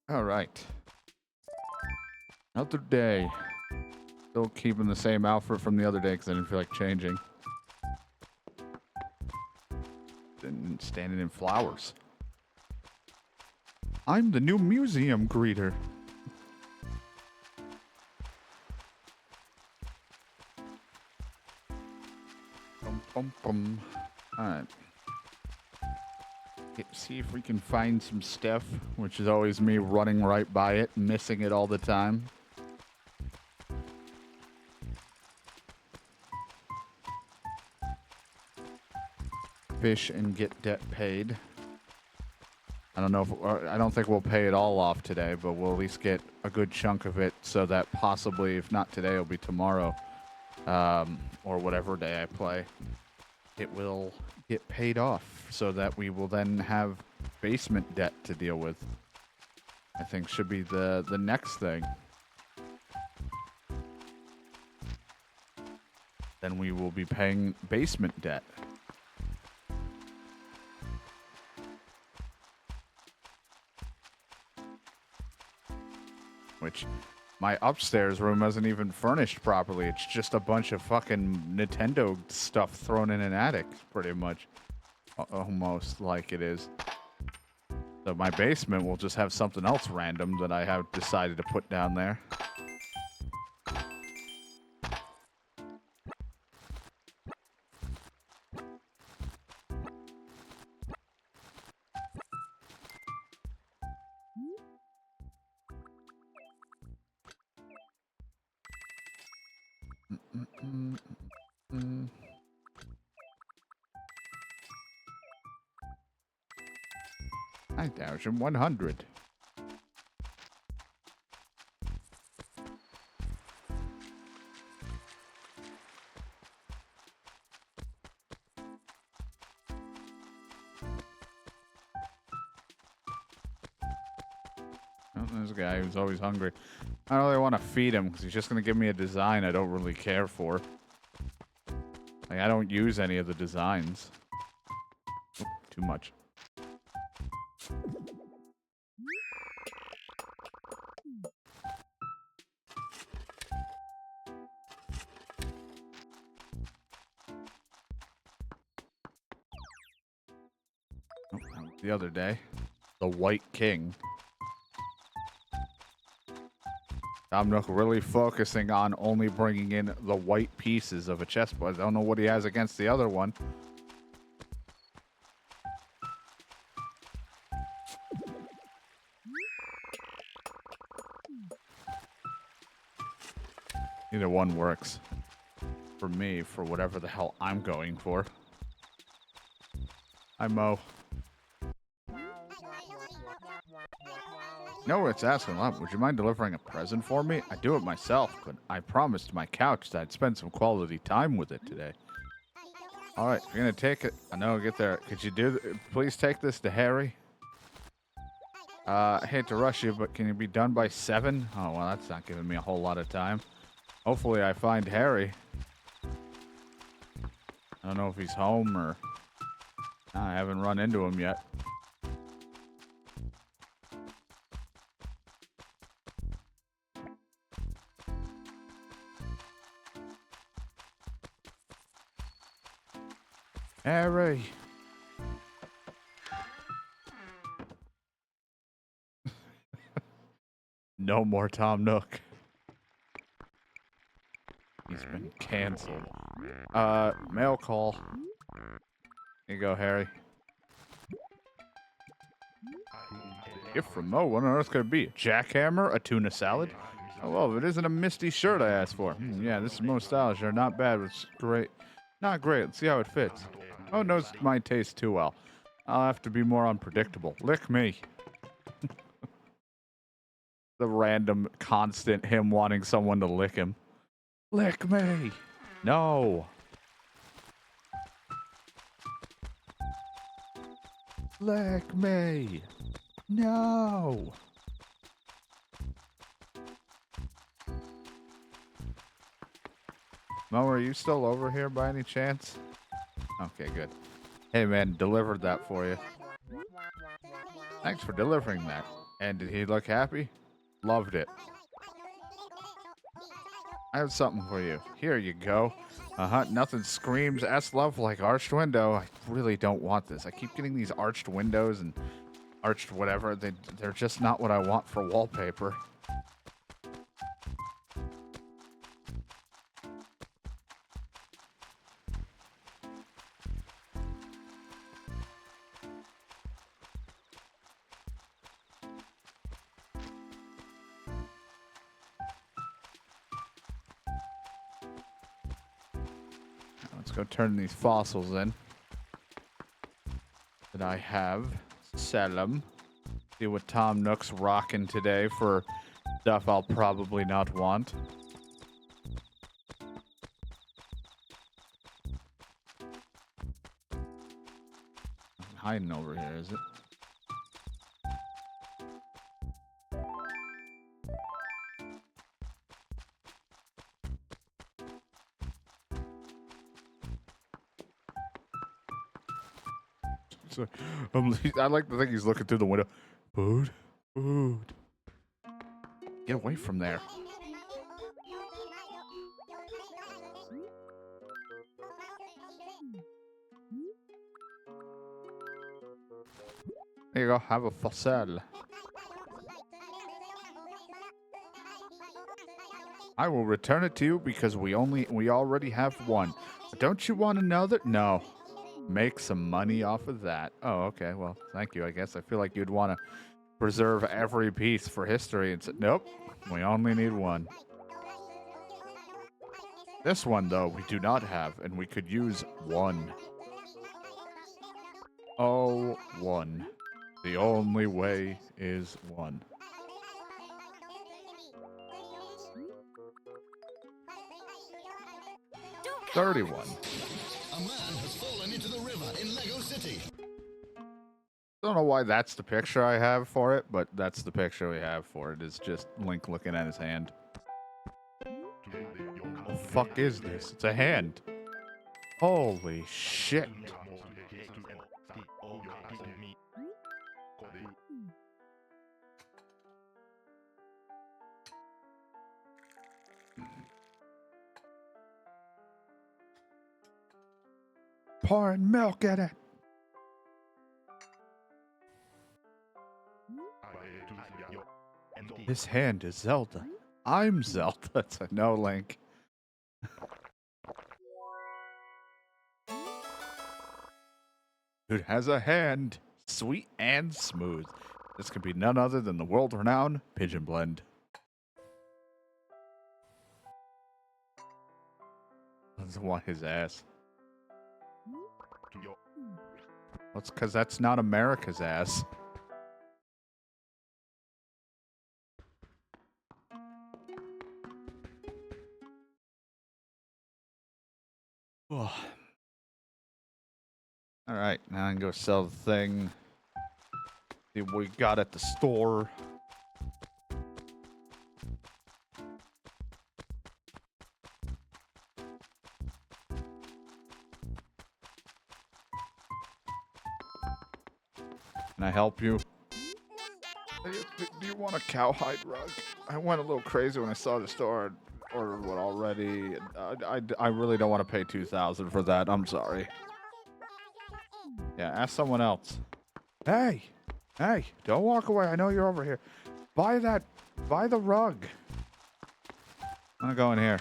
All right. Another day. Still keeping the same outfit from the other day because I didn't feel like changing. And standing in flowers. I'm the new museum greeter. Bum, bum, bum. All right. See if we can find some stuff, which is always me running right by it, missing it all the time. Fish and get debt paid. I don't know if I don't think we'll pay it all off today, but we'll at least get a good chunk of it so that possibly, if not today, it'll be tomorrow, or whatever day I play. It will get paid off so that we will then have basement debt to deal with. I think should be the next thing. Then we will be paying basement debt. Which my upstairs room isn't even furnished properly. It's just a bunch of fucking Nintendo stuff thrown in an attic, pretty much. Almost like it is. So my basement will just have something else random that I have decided to put down there. I damage him 100. Oh, there's a guy who's always hungry. I don't really want to feed him because he's just going to give me a design I don't really care for. Like, I don't use any of the designs. Oop, too much. Oh, that was the other day. The White King. I'm really focusing on only bringing in the white pieces of a chessboard. I don't know what he has against the other one. Either one works for me for whatever the hell I'm going for. Hi, Mo. No, it's asking a lot. Would you mind delivering a present for me? I do it myself, but I promised my couch that I'd spend some quality time with it today. All right, if you're gonna take it, I know I'll get there. Could you please take this to Harry? I hate to rush you, but can you be done by 7? Oh, well, that's not giving me a whole lot of time. Hopefully I find Harry. I don't know if he's home or... I haven't run into him yet. Harry. No more Tom Nook. He's been canceled. Mail call. Here you go, Harry. Gift from Mo. What on earth could it be? A jackhammer? A tuna salad? Oh, well, it isn't a misty shirt I asked for. Yeah, this is Mo's style. Sure, not bad, but it's great. Not great. Let's see how it fits. Oh, knows my taste too well. I'll have to be more unpredictable. Lick me. The random, constant him wanting someone to lick him. Lick me. No. Lick me. No. Mo, are you still over here by any chance? Okay, good. Hey, man, delivered that for you. Thanks for delivering that. And did he look happy? Loved it. I have something for you. Here you go. Nothing screams S love like arched window. I really don't want this. I keep getting these arched windows and arched whatever. They're just not what I want for wallpaper. Let's go turn these fossils in that I have. Sell them. See what Tom Nook's rocking today for stuff I'll probably not want. Hiding over here, is it? So, I like to think he's looking through the window. Food? Food. Get away from there. There you go. Have a fossil. I will return it to you because we already have one. Don't you want another? No. Make some money off of that. Oh, okay. Well, thank you, I guess. I feel like you'd want to preserve every piece for history and say, nope, we only need one. This one, though, we do not have, and we could use one. Oh, one. The only way is one. $31. A man has fallen into the river in Lego City. Don't know why that's the picture I have for it, but that's the picture we have for it. It's just Link looking at his hand. What the fuck is this? It's a hand. Holy shit. Pouring milk in it. His hand is Zelda. I'm Zelda. It's a no, Link. Dude has a hand. Sweet and smooth. This could be none other than the world-renowned Pigeon Blend. Doesn't want his ass. Well, it's because that's not America's ass. Oh. All right, now I can go sell the thing. See what we got at the store. Can I help you? Do you want a cowhide rug? I went a little crazy when I saw the store. I ordered one already. I really don't want to pay $2,000 for that. I'm sorry. Yeah, ask someone else. Hey, don't walk away. I know you're over here. Buy the rug. I'm gonna go in here.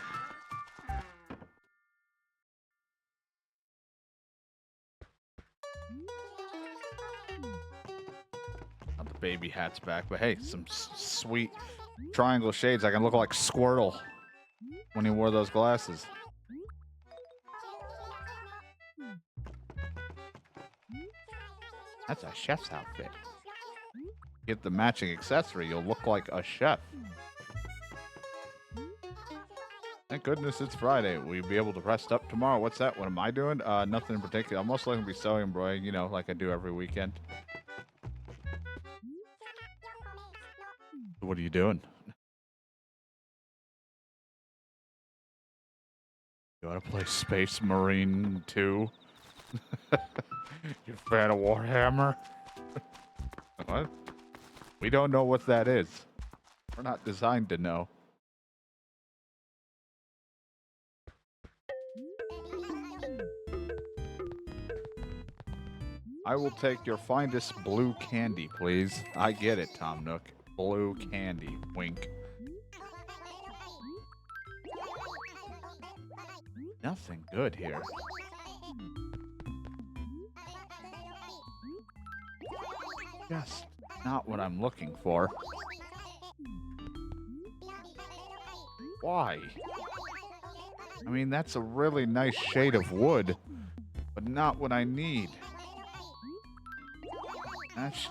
Not the baby hat's back, but hey, some sweet triangle shades. I can look like Squirtle when he wore those glasses. That's a chef's outfit. Get the matching accessory, you'll look like a chef. Thank goodness it's Friday. Will you be able to rest up tomorrow? What's that? What am I doing? Nothing in particular. I'm most likely to be sewing and embroidering, you know, like I do every weekend. What are you doing? You want to play Space Marine 2? You fan of Warhammer? What? We don't know what that is. We're not designed to know. I will take your finest blue candy, please. I get it, Tom Nook. Blue candy. Wink. Nothing good here. Just not what I'm looking for. Why? I mean, that's a really nice shade of wood, but not what I need. That's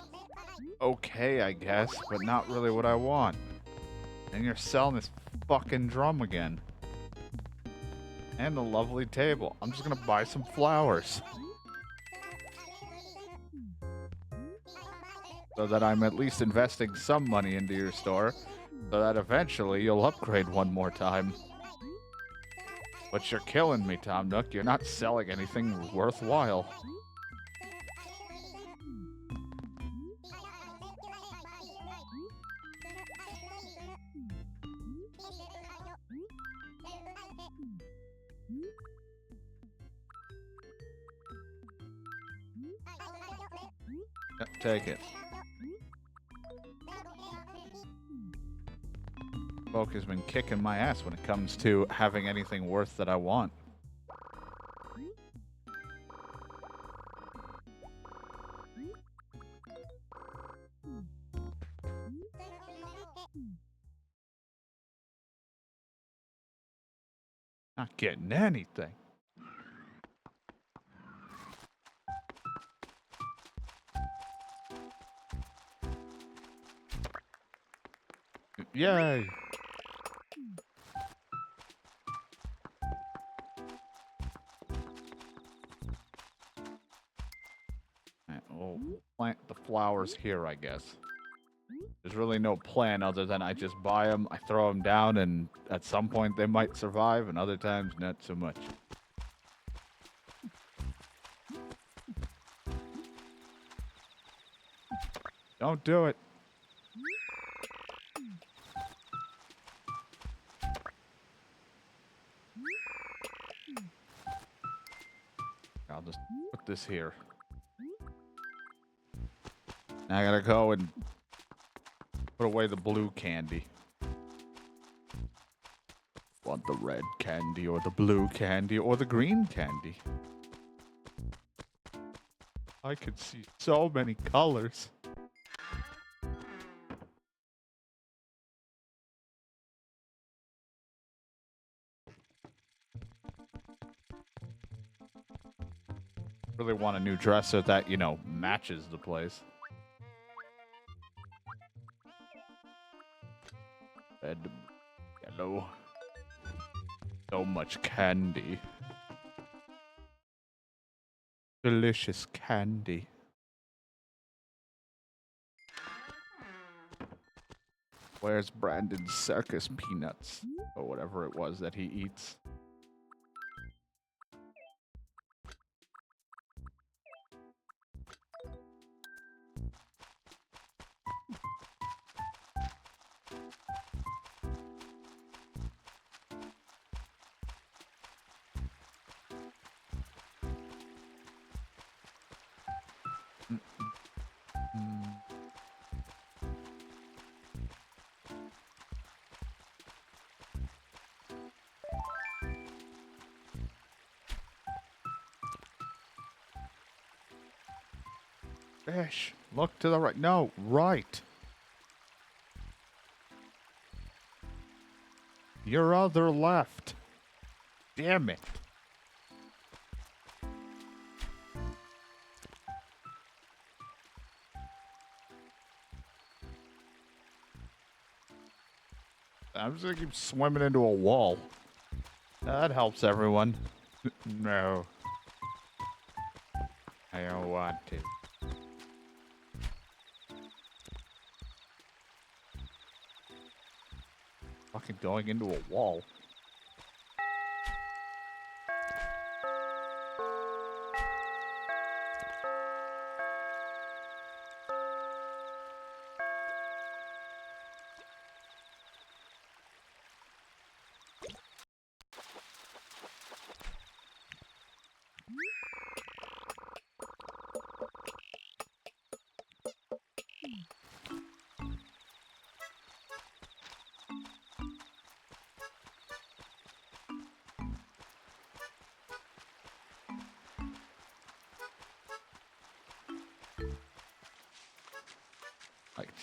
okay, I guess, but not really what I want. And you're selling this fucking drum again. And a lovely table. I'm just gonna buy some flowers. So that I'm at least investing some money into your store, so that eventually you'll upgrade one more time. But you're killing me, Tom Nook. You're not selling anything worthwhile. Take it. Folk has been kicking my ass when it comes to having anything worth that I want. Not getting anything. Yay! We'll plant the flowers here, I guess. There's really no plan other than I just buy them, I throw them down, and at some point they might survive, and other times not so much. Don't do it. I'll just put this here. Now I gotta go and put away the blue candy. Want the red candy or the blue candy or the green candy? I could see so many colors. Really want a new dresser that, you know, matches the place. Red, yellow. So much candy. Delicious candy. Where's Brandon's circus peanuts? Or whatever it was that he eats. Fish, look to the right. No, right. Your other left. Damn it. I'm just gonna keep swimming into a wall. That helps everyone. No. I don't want to. Fucking going into a wall.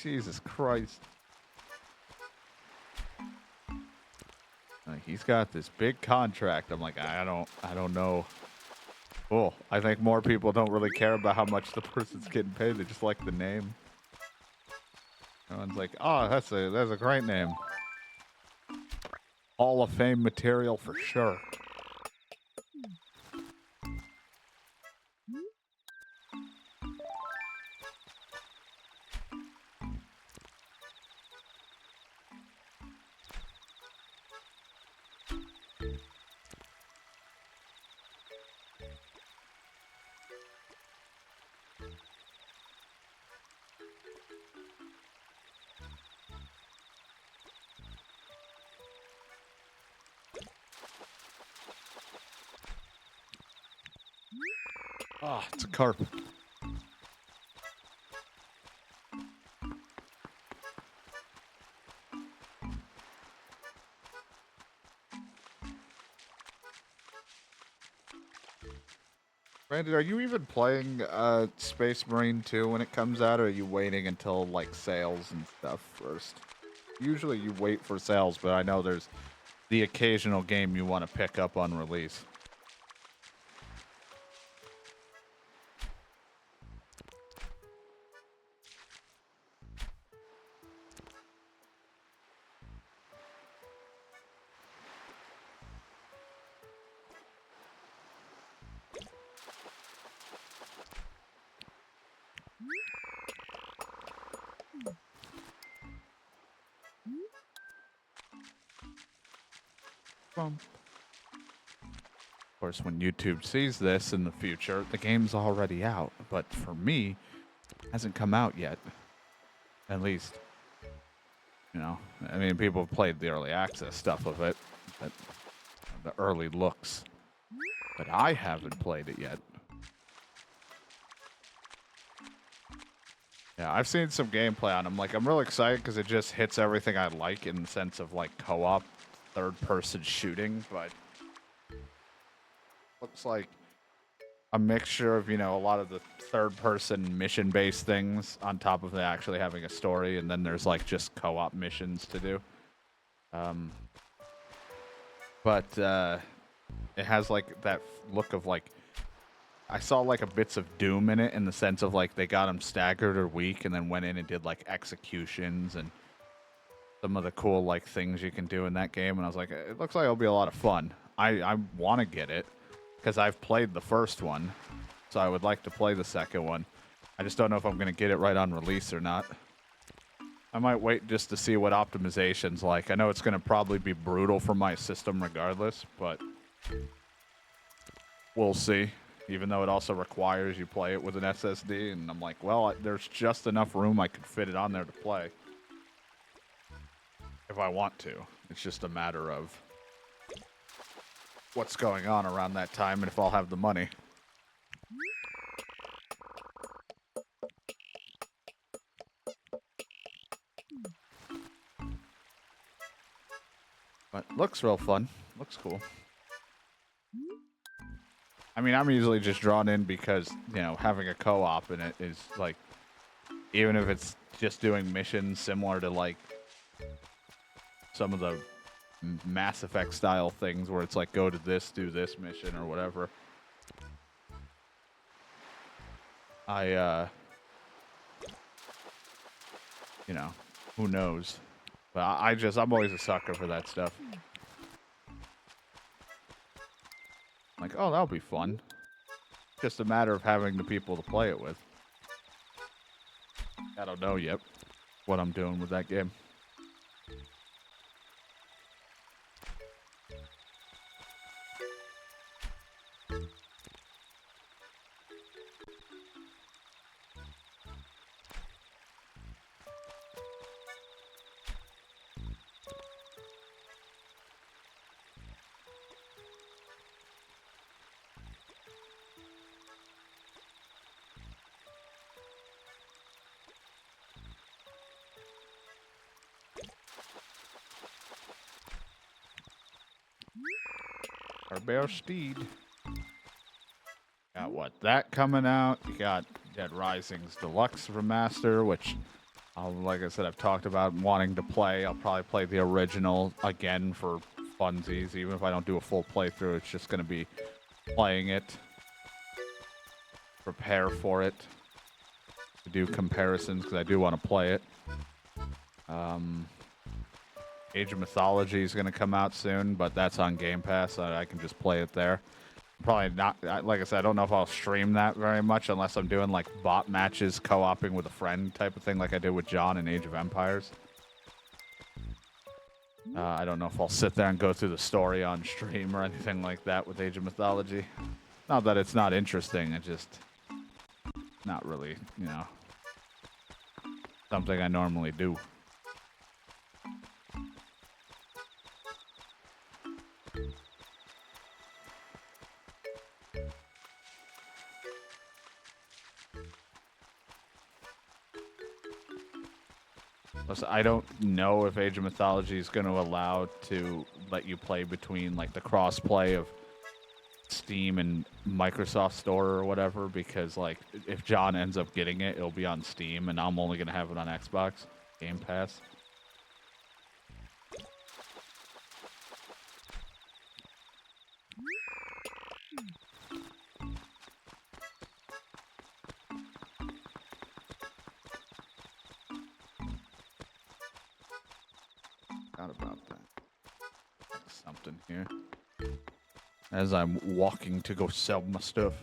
Jesus Christ. Like, he's got this big contract. I'm like, I don't know. Cool. I think more people don't really care about how much the person's getting paid. They just like the name. Everyone's like, oh, that's a great name. Hall of Fame material for sure. Ah, it's a carp. Brandon, are you even playing Space Marine 2 when it comes out, or are you waiting until, like, sales and stuff first? Usually you wait for sales, but I know there's the occasional game you want to pick up on release. Of course, when YouTube sees this in the future, the game's already out. But for me, it hasn't come out yet. At least, you know, I mean, people have played the early access stuff of it, but the early looks. But I haven't played it yet. Yeah, I've seen some gameplay on them. Like, I'm really excited because it just hits everything I like in the sense of, like, co-op, third-person shooting, but looks like a mixture of, you know, a lot of the third-person mission-based things on top of it actually having a story, and then there's, like, just co-op missions to do. But it has, like, that look of, like, I saw, like, a bits of Doom in it in the sense of, like, they got them staggered or weak and then went in and did, like, executions and some of the cool, like, things you can do in that game. And I was like, it looks like it'll be a lot of fun. I want to get it because I've played the first one, so I would like to play the second one. I just don't know if I'm going to get it right on release or not. I might wait just to see what optimization's like. I know it's going to probably be brutal for my system regardless, but we'll see. Even though it also requires you play it with an SSD, and I'm like, well, there's just enough room I could fit it on there to play. If I want to. It's just a matter of what's going on around that time and if I'll have the money. But looks real fun. Looks cool. I mean, I'm usually just drawn in because, you know, having a co-op in it is, like, even if it's just doing missions similar to, like, some of the Mass Effect style things where it's like, go to this, do this mission or whatever. You know, who knows? But I'm always a sucker for that stuff. Like, oh, that'll be fun. Just a matter of having the people to play it with. I don't know yet what I'm doing with that game. Our bear steed. Got what? That coming out. You got Dead Rising's Deluxe Remaster, which Like I said, I've talked about wanting to play. I'll probably play the original again for funsies. Even if I don't do a full playthrough, it's just going to be playing it. Prepare for it. To do comparisons, because I do want to play it. Age of Mythology is going to come out soon, but that's on Game Pass. So I can just play it there. Probably not, like I said, I don't know if I'll stream that very much unless I'm doing like bot matches, co-oping with a friend type of thing like I did with John in Age of Empires. I don't know if I'll sit there and go through the story on stream or anything like that with Age of Mythology. Not that it's not interesting, it's just not really, you know, something I normally do. Plus, I don't know if Age of Mythology is going to allow to let you play between like the cross-play of Steam and Microsoft Store or whatever, because like if John ends up getting it, it'll be on Steam, and I'm only going to have it on Xbox Game Pass. Forgot about that. Something here. As I'm walking to go sell my stuff.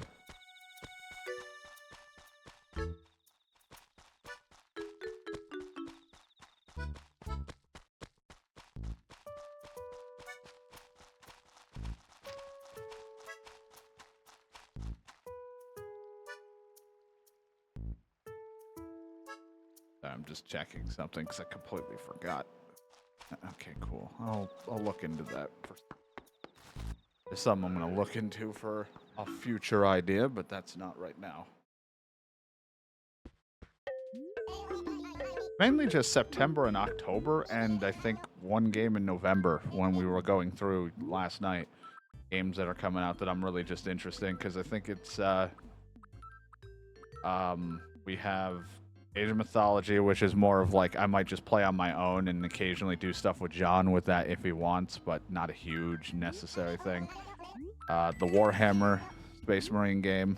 I'm just checking something because I completely forgot. Okay, cool. I'll look into that. There's something I'm going to look into for a future idea, but that's not right now. Mainly just September and October, and I think one game in November when we were going through last night. Games that are coming out that I'm really just interested in, because I think it's we have Age of Mythology, which is more of like I might just play on my own and occasionally do stuff with John with that if he wants, but not a huge necessary thing. The Warhammer Space Marine game.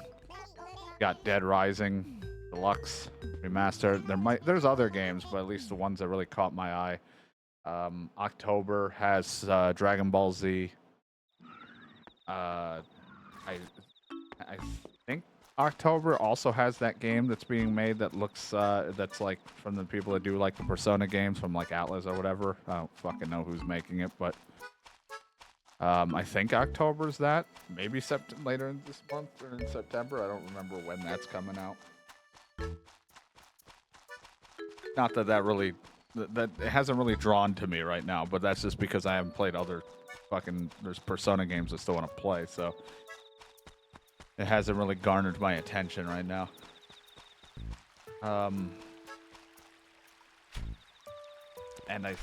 Got Dead Rising Deluxe Remastered. There's other games, but at least the ones that really caught my eye. October has Dragon Ball Z. I think October also has that game that's being made that looks that's like from the people that do like the Persona games from like Atlas or whatever. I don't fucking know who's making it, but I think October's that. Maybe later in this month or in September. I don't remember when that's coming out. Not that that it hasn't really drawn to me right now, but that's just because I haven't played other there's Persona games I still want to play, so it hasn't really garnered my attention right now. And I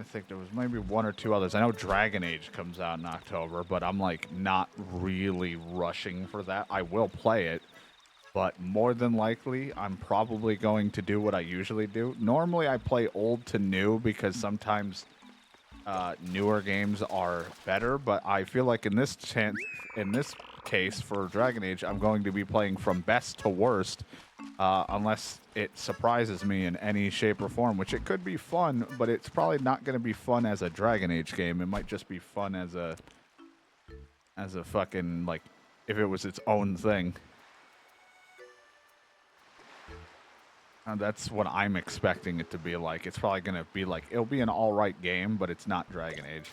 think there was maybe one or two others. I know Dragon Age comes out in October, but I'm like not really rushing for that. I will play it, but more than likely I'm probably going to do what I usually do. Normally I play old to new because sometimes newer games are better, but I feel like in this case for Dragon Age, I'm going to be playing from best to worst, unless it surprises me in any shape or form, which it could be fun, but it's probably not going to be fun as a Dragon Age game. It might just be fun as a fucking, like, if it was its own thing. That's what I'm expecting it to be like. It's probably going to be like, it'll be an alright game, but it's not Dragon Age.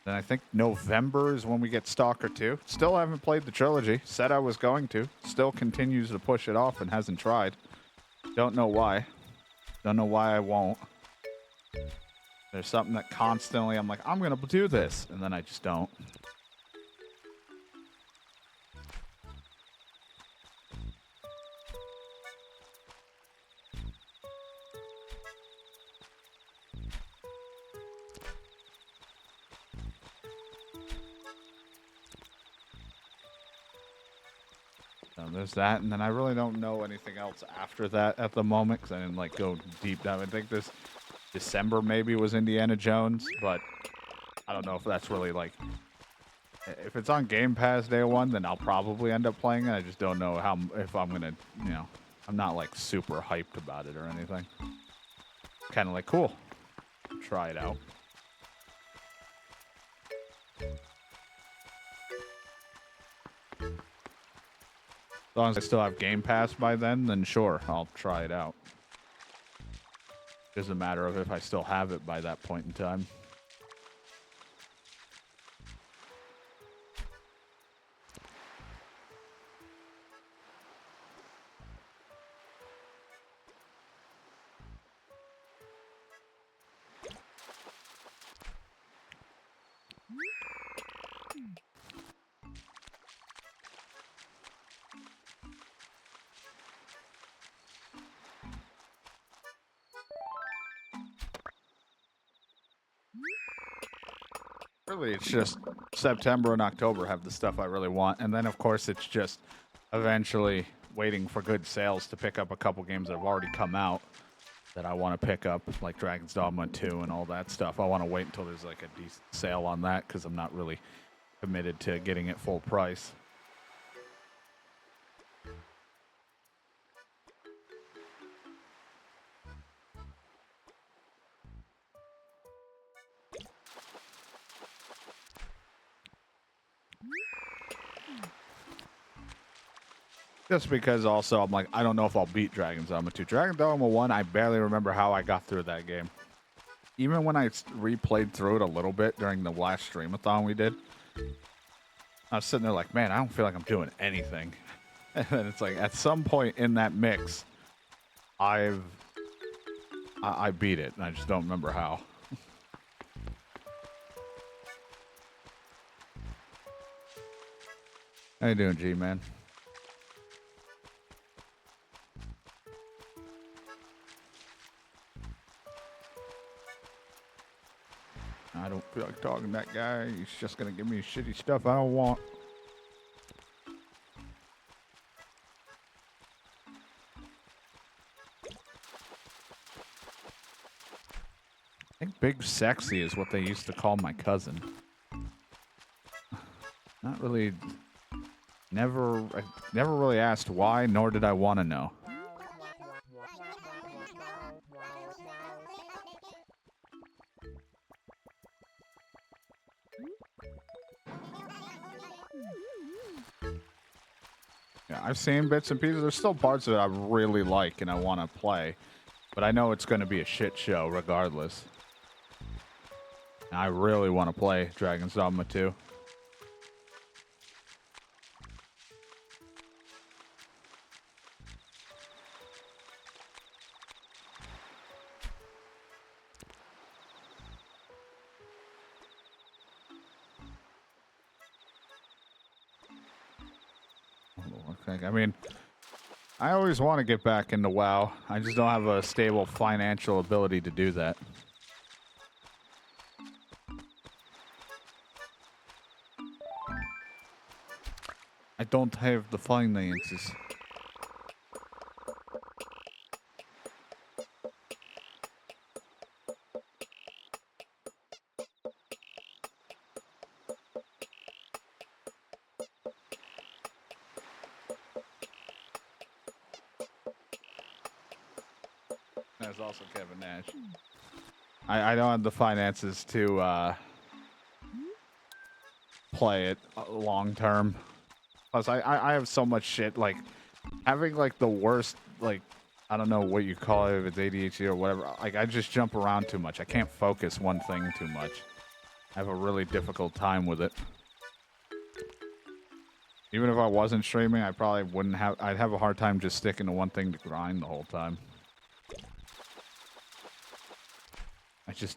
Then I think November is when we get Stalker 2. Still haven't played the trilogy. Said I was going to. Still continues to push it off and hasn't tried. Don't know why. Don't know why I won't. There's something that constantly I'm like, I'm going to do this. And then I just don't. There's that, and then I really don't know anything else after that at the moment because I didn't like go deep down. I think this December maybe was Indiana Jones, but I don't know if that's really like if it's on Game Pass day one, then I'll probably end up playing it. I just don't know if I'm gonna, I'm not like super hyped about it or anything. Kind of like cool, try it out. As long as I still have Game Pass by then sure, I'll try it out. It's a matter of if I still have it by that point in time. Really, it's just September and October have the stuff I really want. And then, of course, it's just eventually waiting for good sales to pick up a couple games that have already come out that I want to pick up, like Dragon's Dogma 2 and all that stuff. I want to wait until there's like a decent sale on that because I'm not really committed to getting it full price. Just because also I'm like, I don't know if I'll beat Dragon's Dogma 2. Dragon's Dogma 1, I barely remember how I got through that game. Even when I replayed through it a little bit during the last streamathon we did, I was sitting there like, man, I don't feel like I'm doing anything. And then it's like, at some point in that mix, I beat it, and I just don't remember how. How you doing, G-Man? I don't feel like talking to that guy. He's just gonna give me shitty stuff I don't want. I think Big Sexy is what they used to call my cousin. Not really. I never really asked why, nor did I want to know. Yeah, I've seen bits and pieces. There's still parts of it I really like and I want to play, but I know it's going to be a shit show regardless. And I really want to play Dragon's Dogma 2. I mean, I always want to get back into WoW. I just don't have a stable financial ability to do that. I don't have the finances. There's also Kevin Nash. I don't have the finances to play it long term. Plus, I have so much shit. Like, having, like, the worst, like, I don't know what you call it, if it's ADHD or whatever. Like, I just jump around too much. I can't focus one thing too much. I have a really difficult time with it. Even if I wasn't streaming, I probably wouldn't have... I'd have a hard time just sticking to one thing to grind the whole time.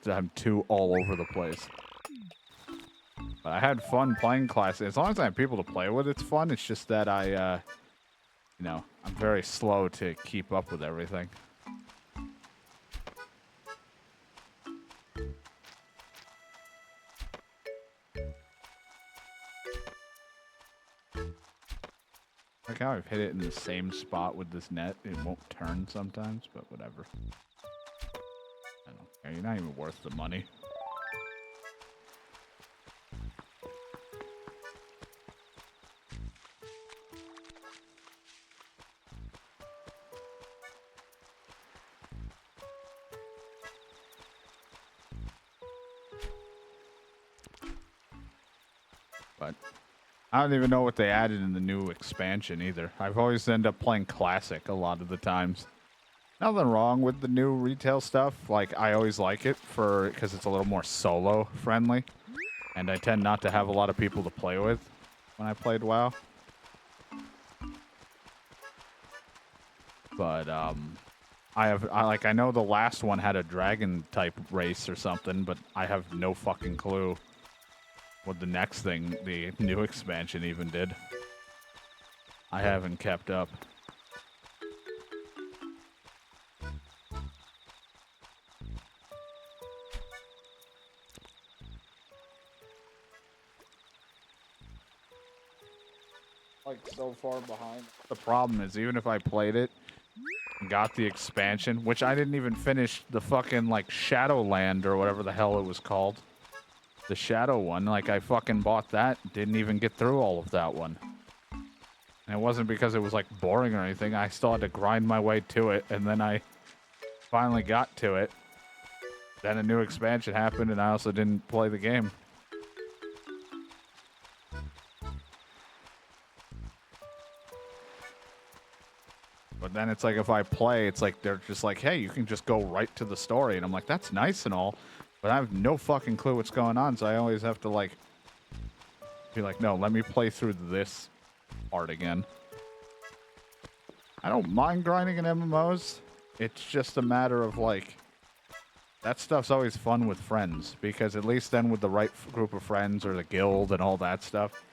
I'm too all over the place. But I had fun playing Classic. As long as I have people to play with, it's fun. It's just that I'm very slow to keep up with everything. Like how I've hit it in the same spot with this net. It won't turn sometimes, but whatever. I don't care. You're not even worth the money. But I don't even know what they added in the new expansion either. I've always ended up playing classic a lot of the times. Nothing wrong with the new retail stuff. Like, I always like it because it's a little more solo friendly. And I tend not to have a lot of people to play with when I played WoW. But, I know the last one had a dragon type race or something, but I have no fucking clue what the next thing, the new expansion even did. I haven't kept up. Like, so far behind. The problem is, even if I played it and got the expansion, which I didn't even finish the fucking, like, Shadowland or whatever the hell it was called. The Shadow one, like, I fucking bought that, didn't even get through all of that one. And it wasn't because it was, like, boring or anything. I still had to grind my way to it, and then I finally got to it. Then a new expansion happened, and I also didn't play the game. But then it's like if I play, it's like they're just like, hey, you can just go right to the story. And I'm like, that's nice and all, but I have no fucking clue what's going on. So I always have to like be like, no, let me play through this part again. I don't mind grinding in MMOs. It's just a matter of like, that stuff's always fun with friends because at least then with the right group of friends or the guild and all that stuff,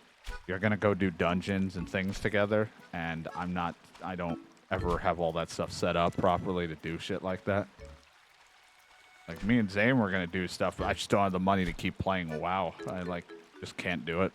you're going to go do dungeons and things together. And I don't ever have all that stuff set up properly to do shit like that. Like me and Zane were gonna do stuff, but I just don't have the money to keep playing WoW. I like just can't do it.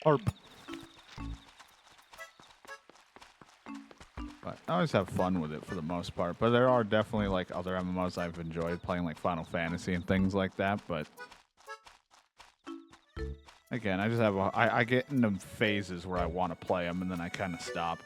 Harp. But I always have fun with it for the most part. But there are definitely like other MMOs I've enjoyed playing, like Final Fantasy and things like that. But again, I just have I get into phases where I want to play them and then I kind of stop.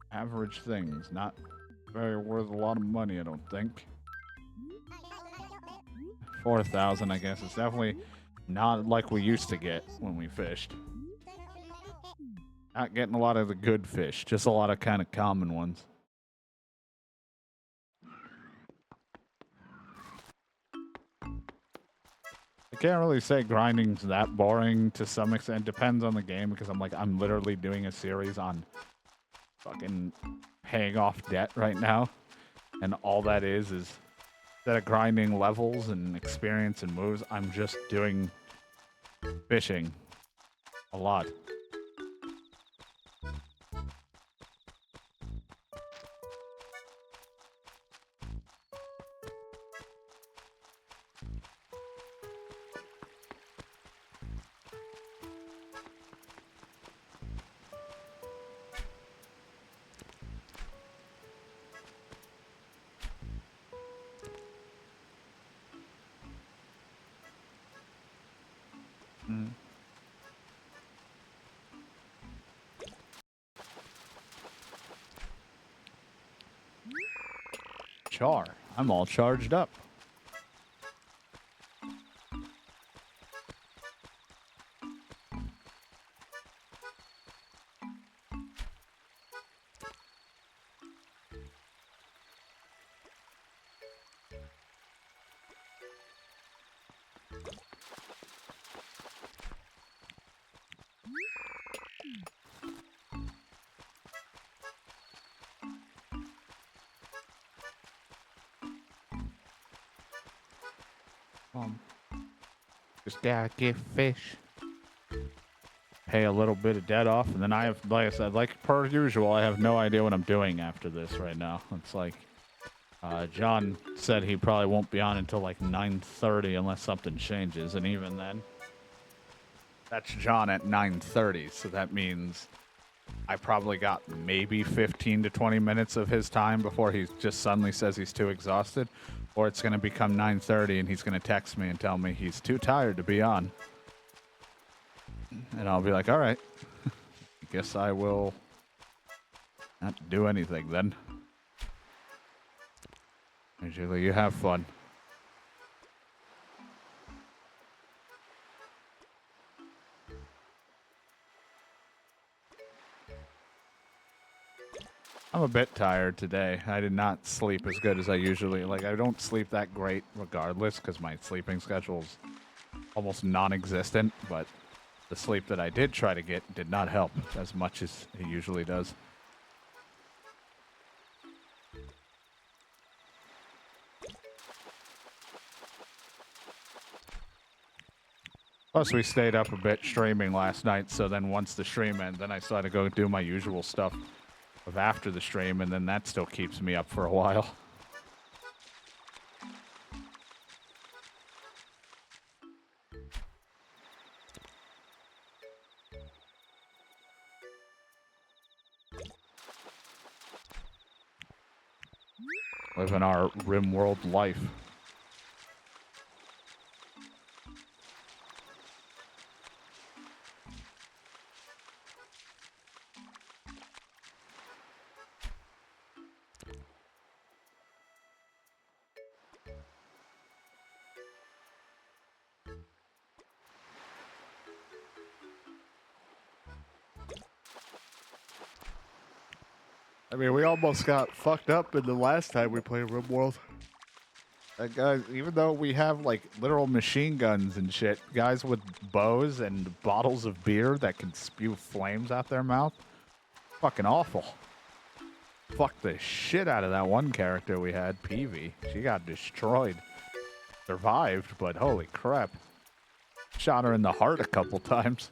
Average things, not very worth a lot of money, I don't think. 4,000, I guess. It's definitely not like we used to get when we fished. Not getting a lot of the good fish, just a lot of kind of common ones. I can't really say grinding's that boring to some extent. It depends on the game because I'm literally doing a series on fucking paying off debt right now. And all that is instead of grinding levels and experience and moves, I'm just doing fishing a lot. Mm. Char. I'm all charged up. Just gotta get fish. Pay a little bit of debt off, and then I have, like I said, like per usual, I have no idea what I'm doing after this right now. It's like, John said he probably won't be on until like 9:30 unless something changes, and even then, that's John at 9:30, so that means I probably got maybe 15 to 20 minutes of his time before he just suddenly says he's too exhausted, or it's going to become 9:30 and he's going to text me and tell me he's too tired to be on. And I'll be like, all right, I guess I will not do anything then. Usually you have fun. I'm a bit tired today. I did not sleep as good as I usually. Like, I don't sleep that great regardless because my sleeping schedule's almost non-existent, but the sleep that I did try to get did not help as much as it usually does. Plus, we stayed up a bit streaming last night, so then once the stream ended, then I started to go do my usual stuff of after the stream, and then that still keeps me up for a while. Living our RimWorld life. I mean, we almost got fucked up in the last time we played RimWorld. Guys, even though we have like literal machine guns and shit, guys with bows and bottles of beer that can spew flames out their mouth, fucking awful. Fucked the shit out of that one character we had, Peavy. She got destroyed. Survived, but holy crap. Shot her in the heart a couple times.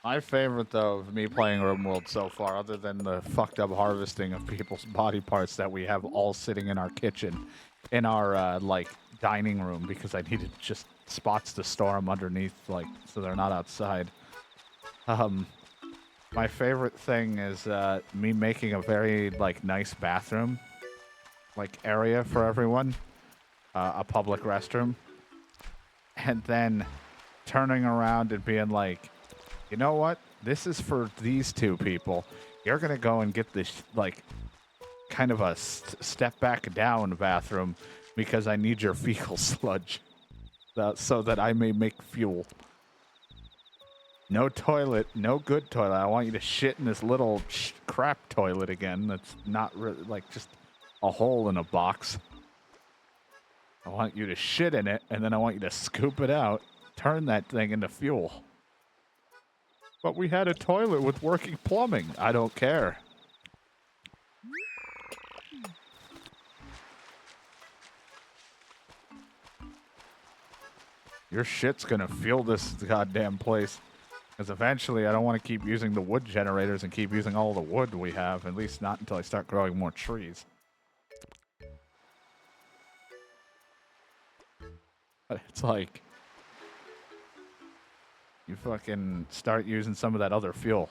My favorite, though, of me playing RimWorld so far, other than the fucked up harvesting of people's body parts that we have all sitting in our kitchen, in our, like, dining room, because I needed just spots to store them underneath, like, so they're not outside. My favorite thing is, me making a very, like, nice bathroom, like, area for everyone, a public restroom, and then turning around and being like, you know what? This is for these two people. You're going to go and get this, like, kind of a step back down bathroom because I need your fecal sludge so that I may make fuel. No toilet, no good toilet. I want you to shit in this little crap toilet again that's not really, like, just a hole in a box. I want you to shit in it, and then I want you to scoop it out, turn that thing into fuel. But we had a toilet with working plumbing. I don't care. Your shit's gonna fuel this goddamn place. Because eventually I don't want to keep using the wood generators and keep using all the wood we have. At least not until I start growing more trees. But it's like... you fucking start using some of that other fuel.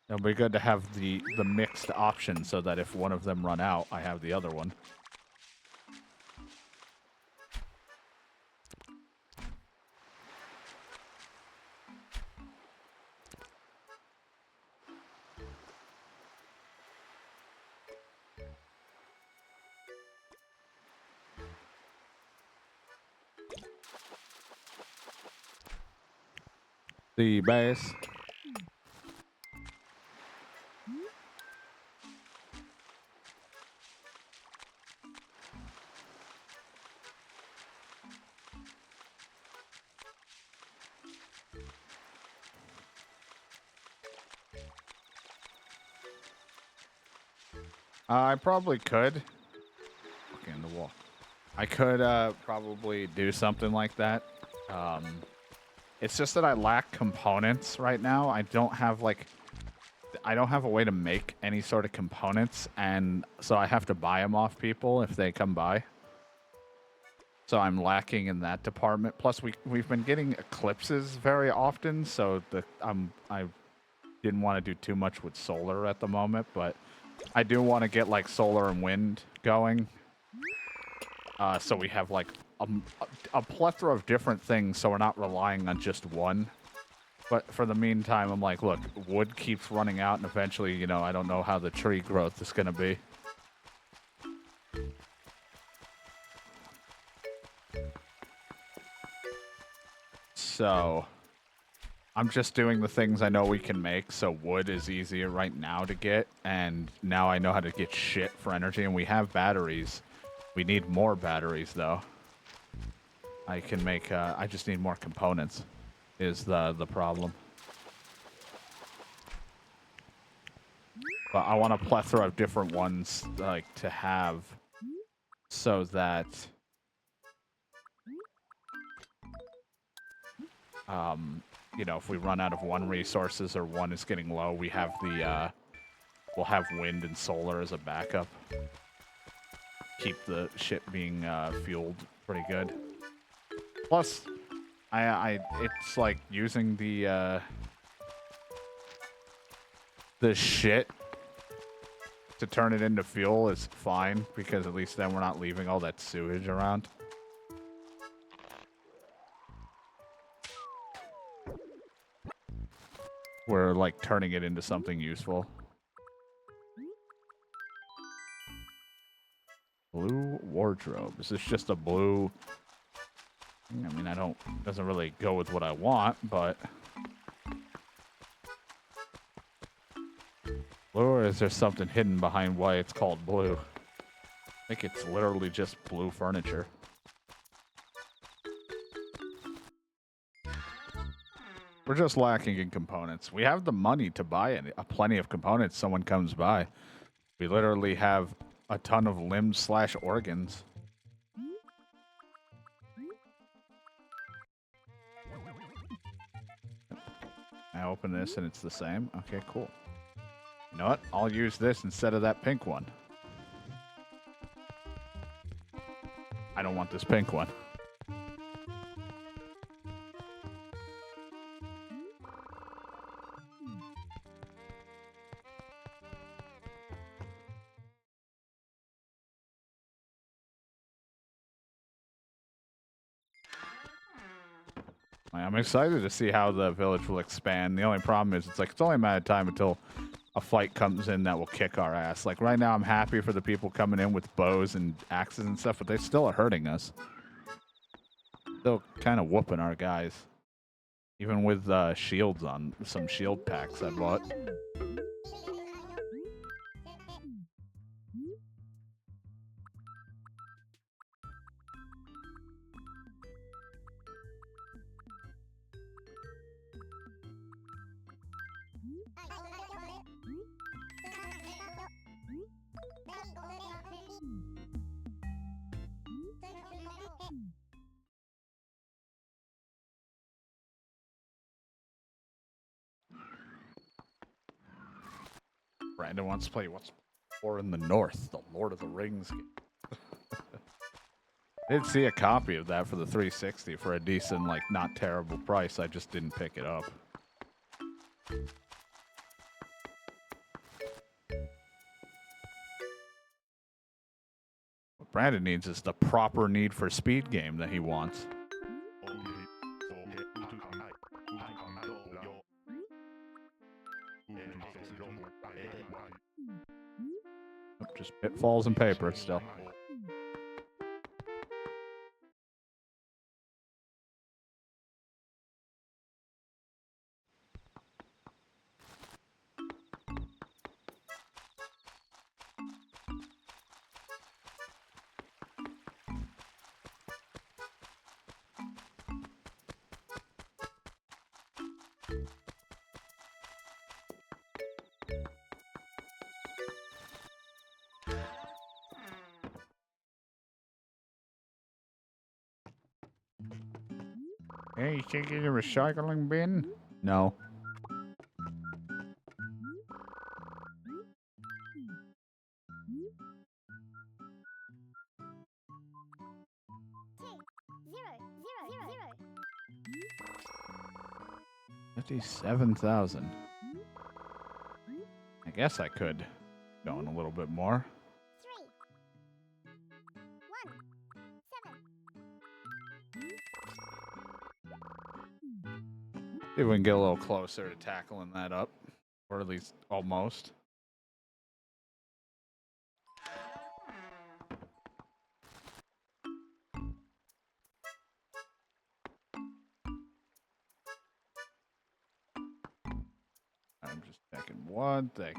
It'll be good to have the mixed option so that if one of them run out, I have the other one. The base. I probably could. Okay, in the wall. I could probably do something like that. It's just that I lack components right now. I don't have a way to make any sort of components, and so I have to buy them off people if they come by. So I'm lacking in that department. Plus, we've been getting eclipses very often, so I didn't want to do too much with solar at the moment, but I do want to get like solar and wind going. So we have like a plethora of different things, so we're not relying on just one. But for the meantime, I'm like, look, wood keeps running out, and eventually, you know, I don't know how the tree growth is going to be. So I'm just doing the things I know we can make, so wood is easier right now to get, and now I know how to get shit for energy, and we have batteries. We need more batteries, though. I can make, I just need more components, is the problem. But I want a plethora of different ones, like, to have, so that, you know, if we run out of one resources or one is getting low, we have the, we'll have wind and solar as a backup. Keep the shit being, fueled pretty good. Plus, it's like using the shit to turn it into fuel is fine, because at least then we're not leaving all that sewage around. We're like turning it into something useful. Blue wardrobe. Is this just a blue? I mean, doesn't really go with what I want, but. Blue, or is there something hidden behind why it's called blue? I think it's literally just blue furniture. We're just lacking in components. We have the money to buy plenty of components. Someone comes by. We literally have a ton of limbs / organs. I open this and it's the same. Okay, cool. You know what? I'll use this instead of that pink one. I don't want this pink one. I'm excited to see how the village will expand. The only problem is it's only a matter of time until a fight comes in that will kick our ass. Like right now I'm happy for the people coming in with bows and axes and stuff, but they still are hurting us. Still kind of whooping our guys. Even with shields on, some shield packs I bought. Brandon wants to play what's War in the North, the Lord of the Rings game. I did see a copy of that for the 360 for a decent, like, not terrible price. I just didn't pick it up. What Brandon needs is the proper Need for Speed game that he wants. Just pitfalls and paper still. Hey, you think it's a recycling bin? No. $57,000. I guess I could go in a little bit more. 3, 1, 7. See if we can get a little closer to tackling that up, or at least almost. I'm just checking one thing.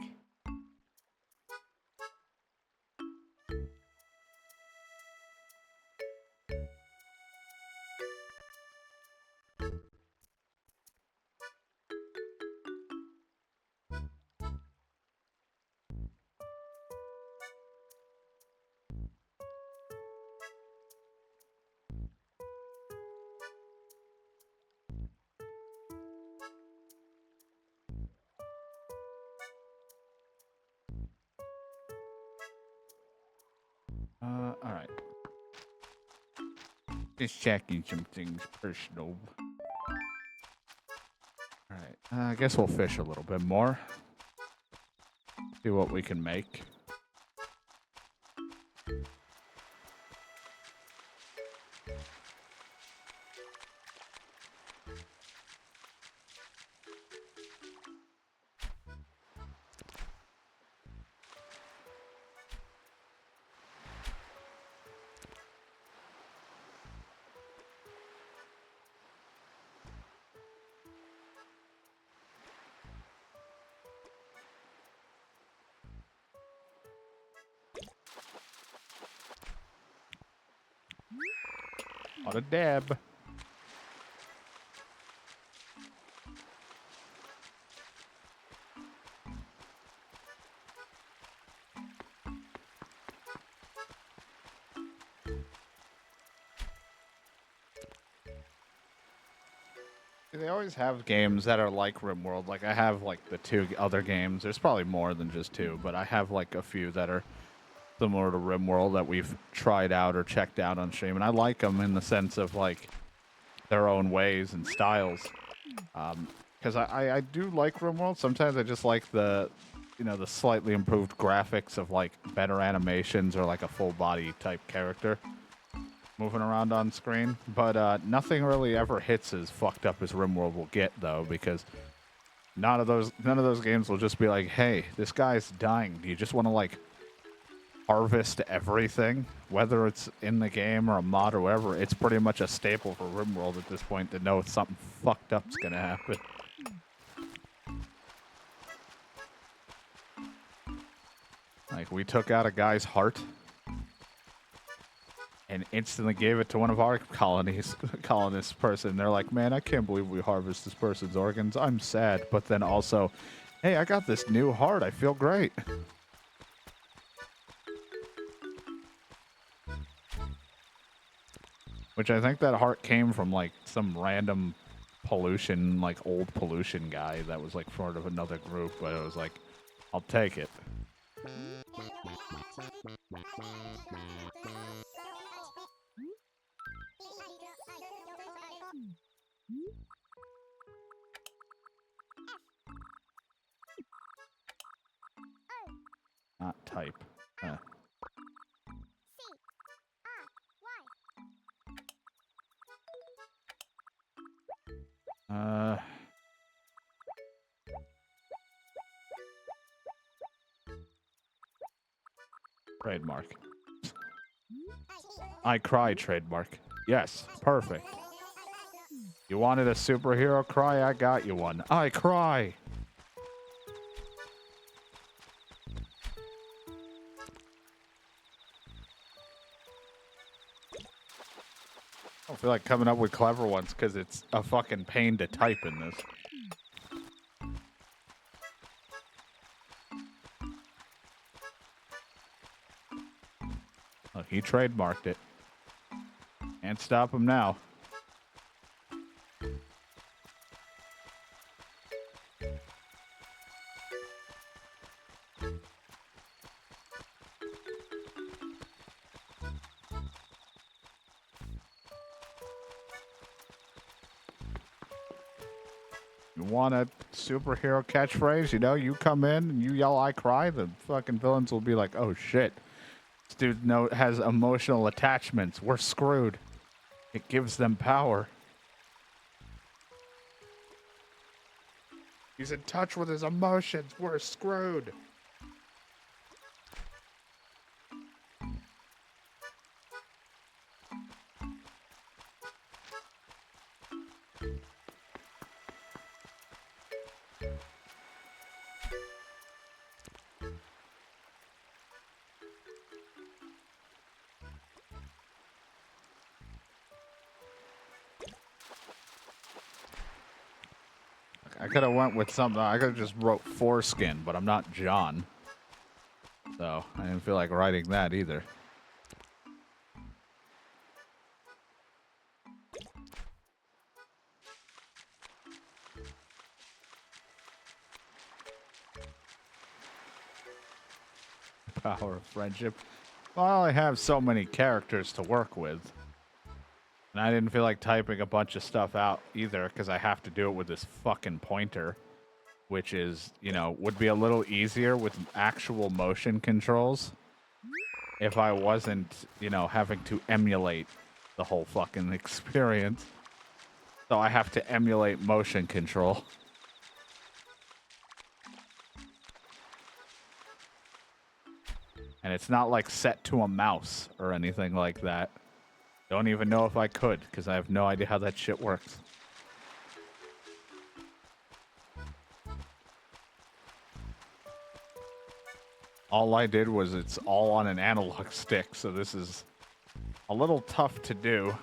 All right. Just checking some things personal. All right. I guess we'll fish a little bit more. See what we can make. What a dab. They always have games that are like RimWorld. Like, I have, like, the 2 other games. There's probably more than just 2, but I have, like, a few that are similar to RimWorld that we've tried out or checked out on stream. And I like them in the sense of, like, their own ways and styles. Because I do like RimWorld. Sometimes I just like the, you know, the slightly improved graphics of, like, better animations or, like, a full-body type character moving around on screen, but nothing really ever hits as fucked up as RimWorld will get, though, because none of those games will just be like, hey, this guy's dying. Do you just want to, like, harvest everything, whether it's in the game or a mod or whatever? It's pretty much a staple for RimWorld at this point to know something fucked up's gonna happen. Like, we took out a guy's heart and instantly gave it to one of our colonist person. They're like, man, I can't believe we harvest this person's organs. I'm sad. But then also, hey, I got this new heart. I feel great. Which I think that heart came from, like, some random pollution, like, old pollution guy that was, like, part of another group. But it was like, I'll take it. Not type. Trademark. I cry trademark. Yes, perfect. You wanted a superhero cry? I got you one. I cry. I don't feel like coming up with clever ones because it's a fucking pain to type in this. Oh, he trademarked it. Can't stop him now. You want a superhero catchphrase? You know, you come in and you yell, I cry. The fucking villains will be like, oh shit. This dude has emotional attachments. We're screwed. It gives them power. He's in touch with his emotions. We're screwed. I could have went with something. I could have just wrote foreskin, but I'm not John. So I didn't feel like writing that either. Power of friendship. Well, I only have so many characters to work with. And I didn't feel like typing a bunch of stuff out either because I have to do it with this fucking pointer, which is, you know, would be a little easier with actual motion controls if I wasn't, you know, having to emulate the whole fucking experience. So I have to emulate motion control. And it's not like set to a mouse or anything like that. Don't even know if I could, because I have no idea how that shit works. All I did was it's all on an analog stick, so this is a little tough to do.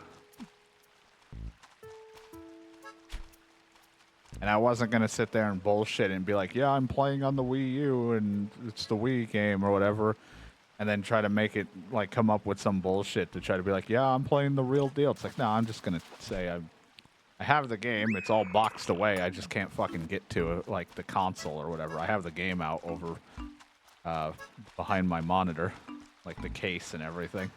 And I wasn't going to sit there and bullshit and be like, yeah, I'm playing on the Wii U and it's the Wii game or whatever. And then try to make it, like, come up with some bullshit to try to be like, yeah, I'm playing the real deal. It's like, no, I'm just going to say I have the game. It's all boxed away. I just can't fucking get to it, like, the console or whatever. I have the game out over behind my monitor, like the case and everything.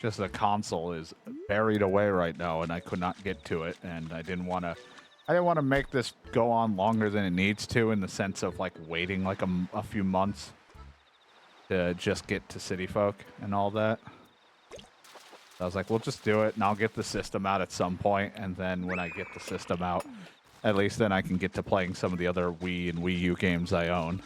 Just the console is buried away right now, and I could not get to it, and I didn't want to make this go on longer than it needs to, in the sense of like waiting like a few months to just get to City Folk and all that. So I was like, we'll just do it, and I'll get the system out at some point, and then when I get the system out, at least then I can get to playing some of the other Wii and Wii U games I own.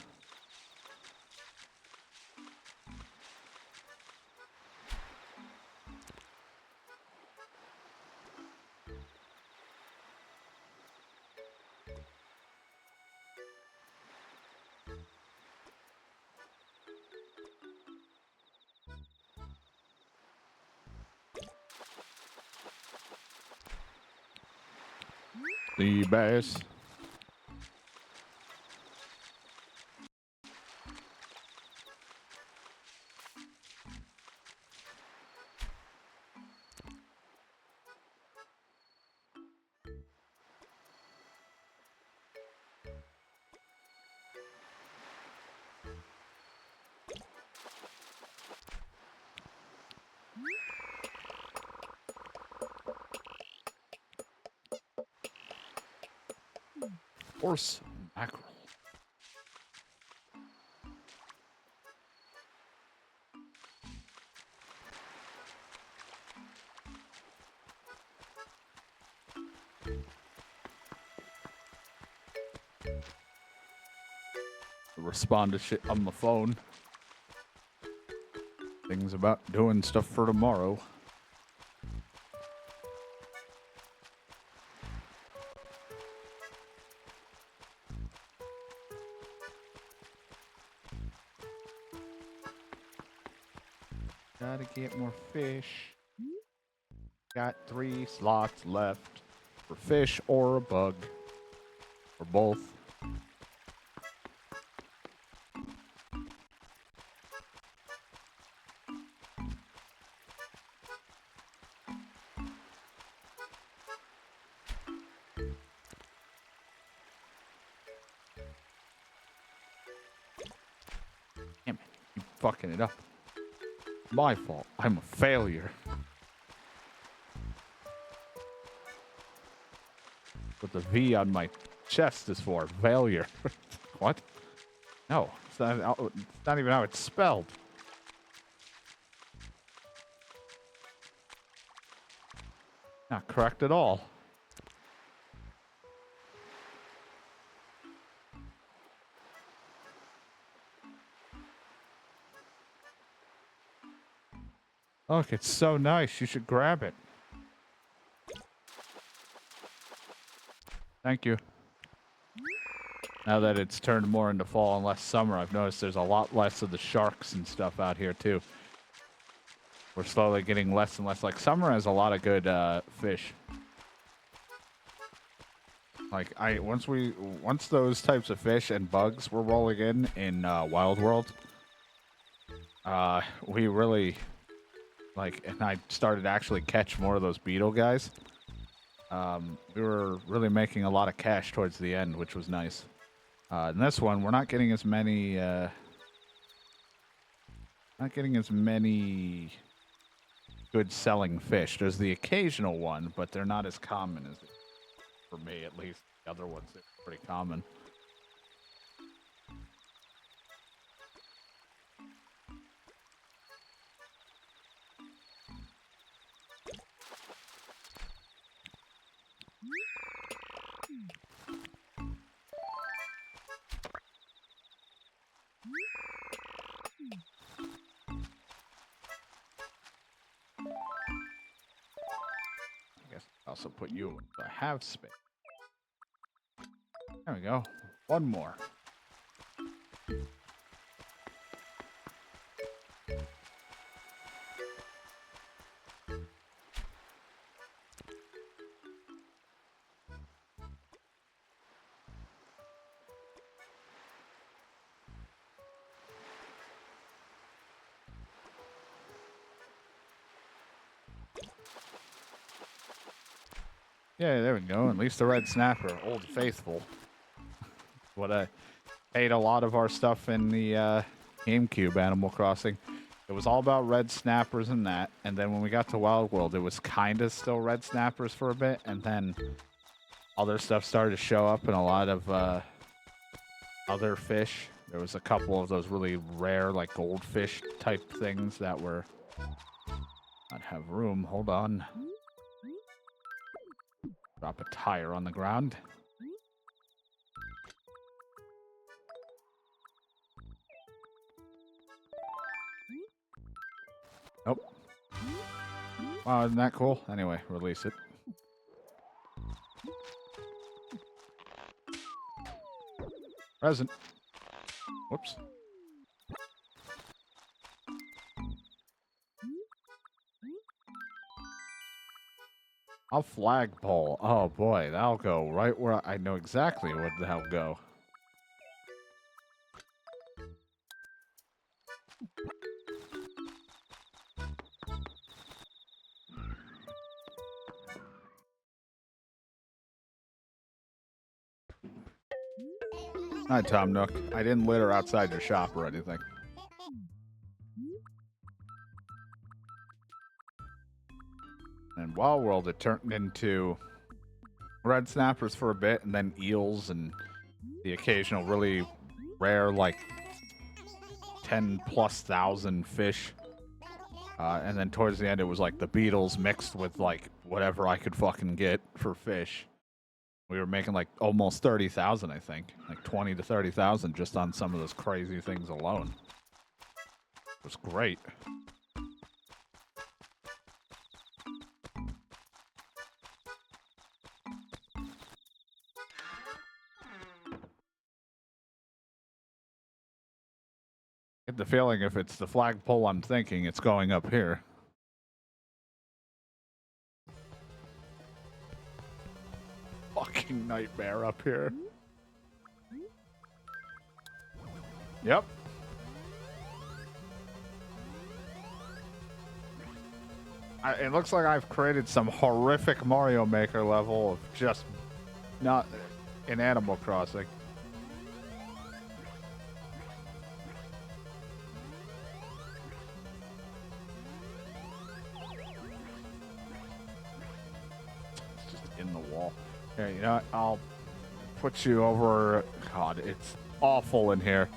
The bass. Horse mackerel. Respond to shit on my phone. Things about doing stuff for tomorrow. Gotta get more fish. Got 3 slots left for fish or a bug. Or both. Damn it, keep fucking it up. My fault. I'm a failure. What the V on my chest is for. Failure. What? No, it's not even how it's spelled. Not correct at all. Look, it's so nice. You should grab it. Thank you. Now that it's turned more into fall and less summer, I've noticed there's a lot less of the sharks and stuff out here, too. We're slowly getting less and less. Like, summer has a lot of good fish. Like, once those types of fish and bugs were rolling in Wild World, we really... Like, and I started to actually catch more of those beetle guys. We were really making a lot of cash towards the end, which was nice. In this one, we're not getting as many, good selling fish. There's the occasional one, but they're not as common as, for me at least. The other ones are pretty common. I guess I'll also put you in the have space. There we go. One more. Yeah, there we go. At least the red snapper, Old Faithful. What I ate a lot of our stuff in the GameCube Animal Crossing. It was all about red snappers and that. And then when we got to Wild World, it was kind of still red snappers for a bit. And then other stuff started to show up and a lot of other fish. There was a couple of those really rare, like goldfish type things that were... Not have room. Hold on. Drop a tire on the ground. Nope. Wow, isn't that cool? Anyway, release it. Present. Whoops. A flagpole. Oh boy, that'll go right where I know exactly where the hell go. Hi, Tom Nook. I didn't litter outside your shop or anything. And Wild World, it turned into red snappers for a bit, and then eels and the occasional really rare, like 10,000+ fish. And then towards the end, it was like the beetles mixed with like whatever I could fucking get for fish. We were making like almost 30,000, I think, like 20 to 30,000 just on some of those crazy things alone. It was great. Get the feeling if it's the flagpole I'm thinking, it's going up here. Fucking nightmare up here. Yep. It looks like I've created some horrific Mario Maker level of just not in Animal Crossing. It's just in the wall. Here, you know what? I'll put you over. God, it's awful in here.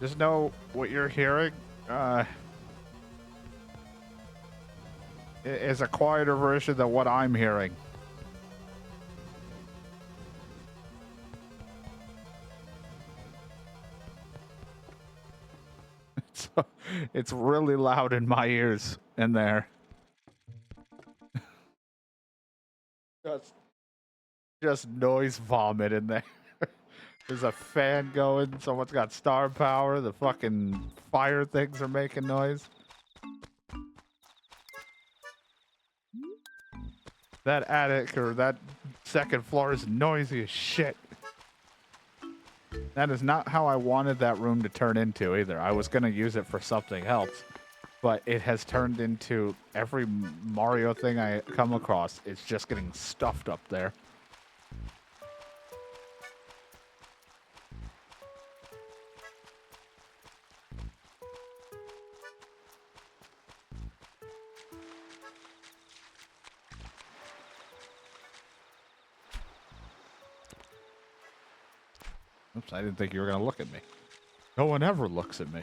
Just know what you're hearing is a quieter version than what I'm hearing. It's really loud in my ears in there. Just noise vomit in there. There's a fan going. Someone's got star power. The fucking fire things are making noise. That attic or that second floor is noisy as shit. That is not how I wanted that room to turn into either. I was going to use it for something else, but it has turned into every Mario thing I come across. It's just getting stuffed up there. Oops, I didn't think you were going to look at me. No one ever looks at me.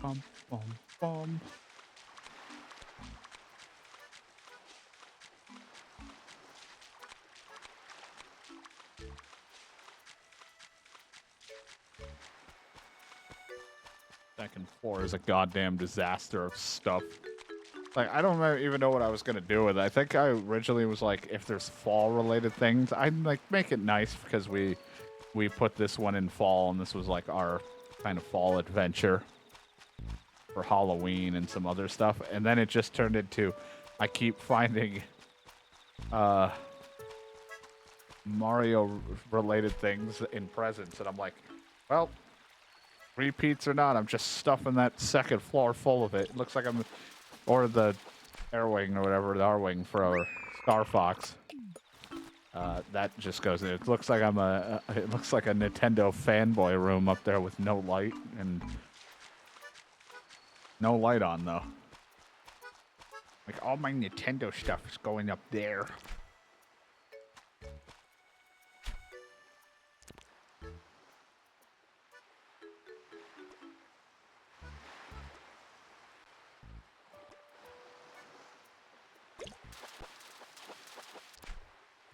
Bum, bum, bum. Second floor is a goddamn disaster of stuff. Like, I don't even know what I was gonna do with it. I think I originally was like, if there's fall-related things, I'd like make it nice because we put this one in fall, and this was like our kind of fall adventure for Halloween and some other stuff. And then it just turned into, I keep finding Mario-related things in presents, and I'm like, well, repeats or not, I'm just stuffing that second floor full of it. It looks like I'm, or the Airwing or whatever, the R-Wing for our Star Fox. That just goes in. It looks like it looks like a Nintendo fanboy room up there with no light and no light on though. Like all my Nintendo stuff is going up there.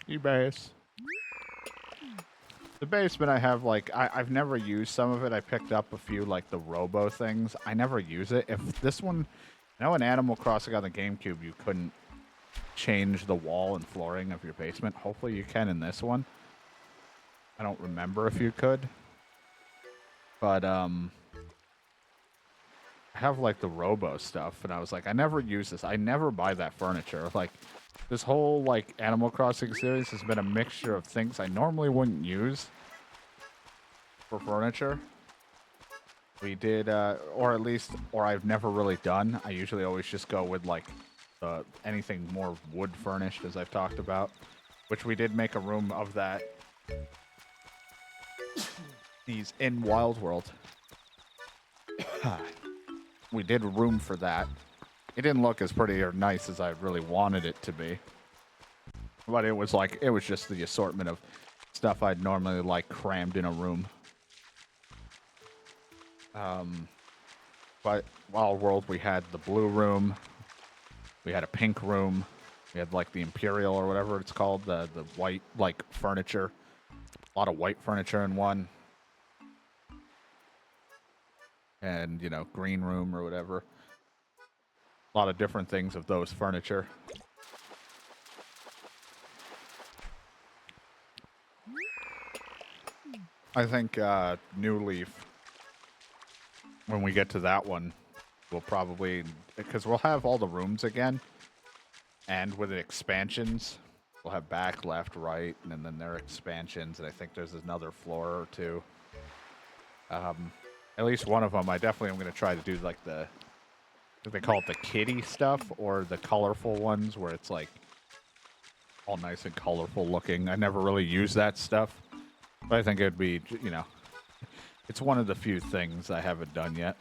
E-base. The basement I have, like, I've never used some of it. I picked up a few, like, the robo things. I never use it. If this one, I know in Animal Crossing on the GameCube, you couldn't change the wall and flooring of your basement. Hopefully you can in this one. I don't remember if you could. But, have like the Robo stuff, and I was like, I never use this. I never buy that furniture. Like, this whole like Animal Crossing series has been a mixture of things I normally wouldn't use for furniture. We did, or at least, or I've never really done. I usually always just go with like anything more wood furnished, as I've talked about, which we did make a room of that. He's in Wild World. We did room for that. It didn't look as pretty or nice as I really wanted it to be. But it was like, it was just the assortment of stuff I'd normally like crammed in a room. But Wild World, we had the blue room. We had a pink room. We had like the Imperial or whatever it's called, the white like furniture. A lot of white furniture in one. And, you know, green room or whatever. A lot of different things of those furniture. I think New Leaf, when we get to that one, we'll probably, because we'll have all the rooms again, and with the expansions, we'll have back, left, right, and then there are expansions, and I think there's another floor or two. At least one of them, I definitely am going to try to do like the, they call it the kitty stuff, or the colorful ones, where it's like all nice and colorful looking. I never really use that stuff, but I think it'd be, you know, it's one of the few things I haven't done yet.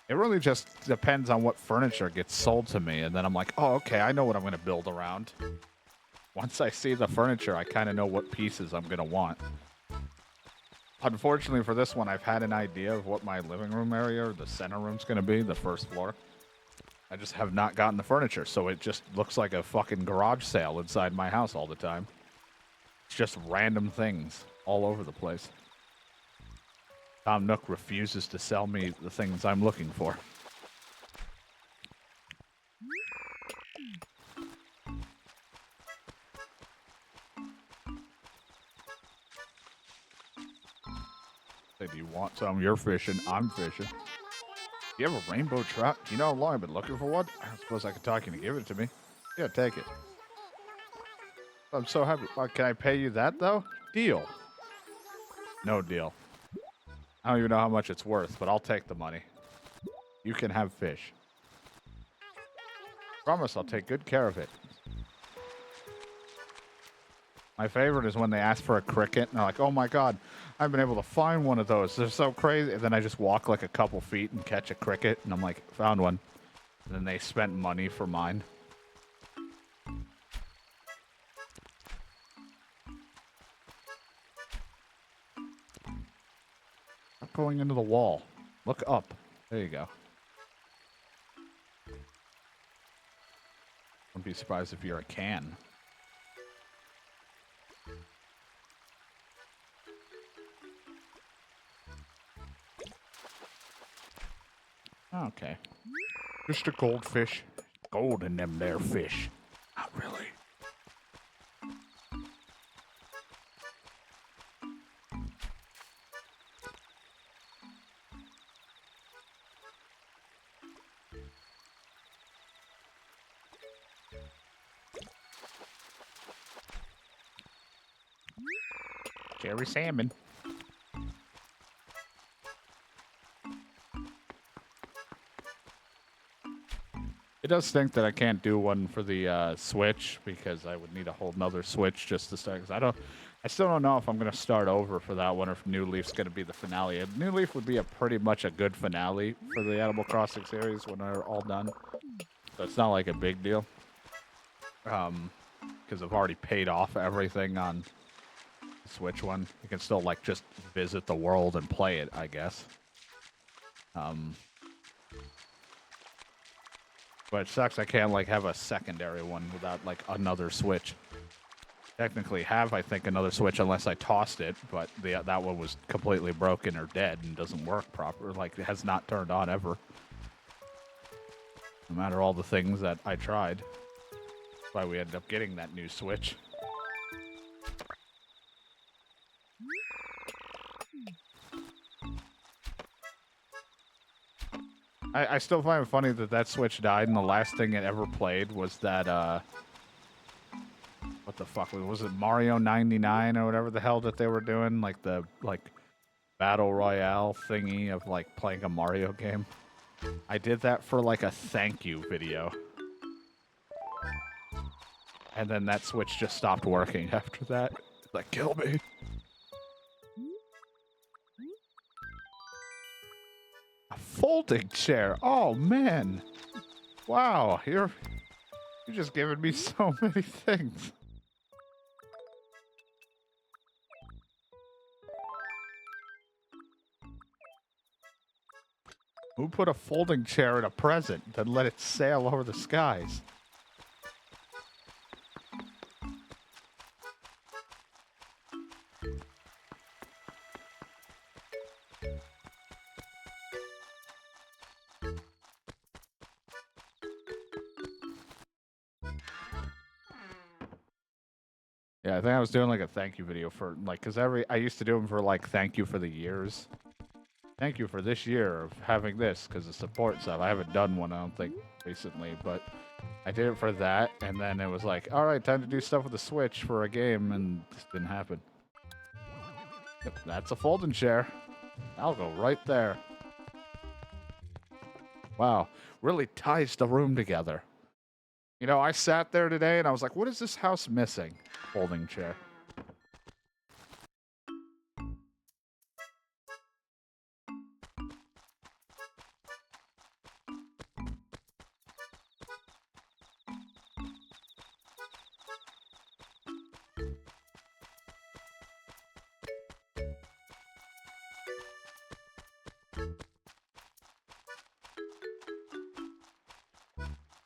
It really just depends on what furniture gets sold to me, and then I'm like, oh, okay, I know what I'm going to build around. Once I see the furniture, I kind of know what pieces I'm going to want. Unfortunately for this one, I've had an idea of what my living room area or the center room's going to be, the first floor. I just have not gotten the furniture, so it just looks like a fucking garage sale inside my house all the time. It's just random things all over the place. Tom Nook refuses to sell me the things I'm looking for. Say, do you want some? You're fishing. I'm fishing. Do you have a rainbow trout? Do you know how long I've been looking for one? I suppose I could talk you to give it to me. Yeah, take it. I'm so happy. Can I pay you that, though? Deal. No deal. I don't even know how much it's worth, but I'll take the money. You can have fish. Promise I'll take good care of it. My favorite is when they ask for a cricket, and they're like, oh my god, I've been able to find one of those. They're so crazy. And then I just walk like a couple feet and catch a cricket, and I'm like, found one. And then they spent money for mine. Stop going into the wall. Look up. There you go. Wouldn't be surprised if you're a can. Okay. Just a goldfish. Gold in them there fish. Not really. Cherry salmon. It does stink that I can't do one for the Switch, because I would need a whole nother Switch just to start. Cause I still don't know if I'm gonna start over for that one, or if New Leaf's gonna be the finale. New Leaf would be pretty much a good finale for the Animal Crossing series when they're all done. So it's not like a big deal. Because I've already paid off everything on the Switch one. You can still like just visit the world and play it, I guess. But it sucks I can't like have a secondary one without like another Switch. Technically have, I think, another Switch unless I tossed it, but that one was completely broken or dead and doesn't work proper. Like, it has not turned on ever. No matter all the things that I tried. That's why we ended up getting that new Switch. I still find it funny that that Switch died, and the last thing it ever played was that, what the fuck was it, Mario 99 or whatever the hell that they were doing? Like the, like, Battle Royale thingy of, like, playing a Mario game. I did that for, like, a thank you video. And then that Switch just stopped working after that. Like, kill me. A folding chair. Oh, man. Wow, you're just giving me so many things. Who put a folding chair in a present and let it sail over the skies? Yeah, I think I was doing like a thank you video for like, cause I used to do them for like thank you for the years. Thank you for this year of having this, cause the support stuff. I haven't done one, I don't think, recently, but I did it for that, and then it was like, all right, time to do stuff with the Switch for a game, and this didn't happen. Yep, that's a folding chair. I'll go right there. Wow, really ties the room together. You know, I sat there today and I was like, what is this house missing? Folding chair.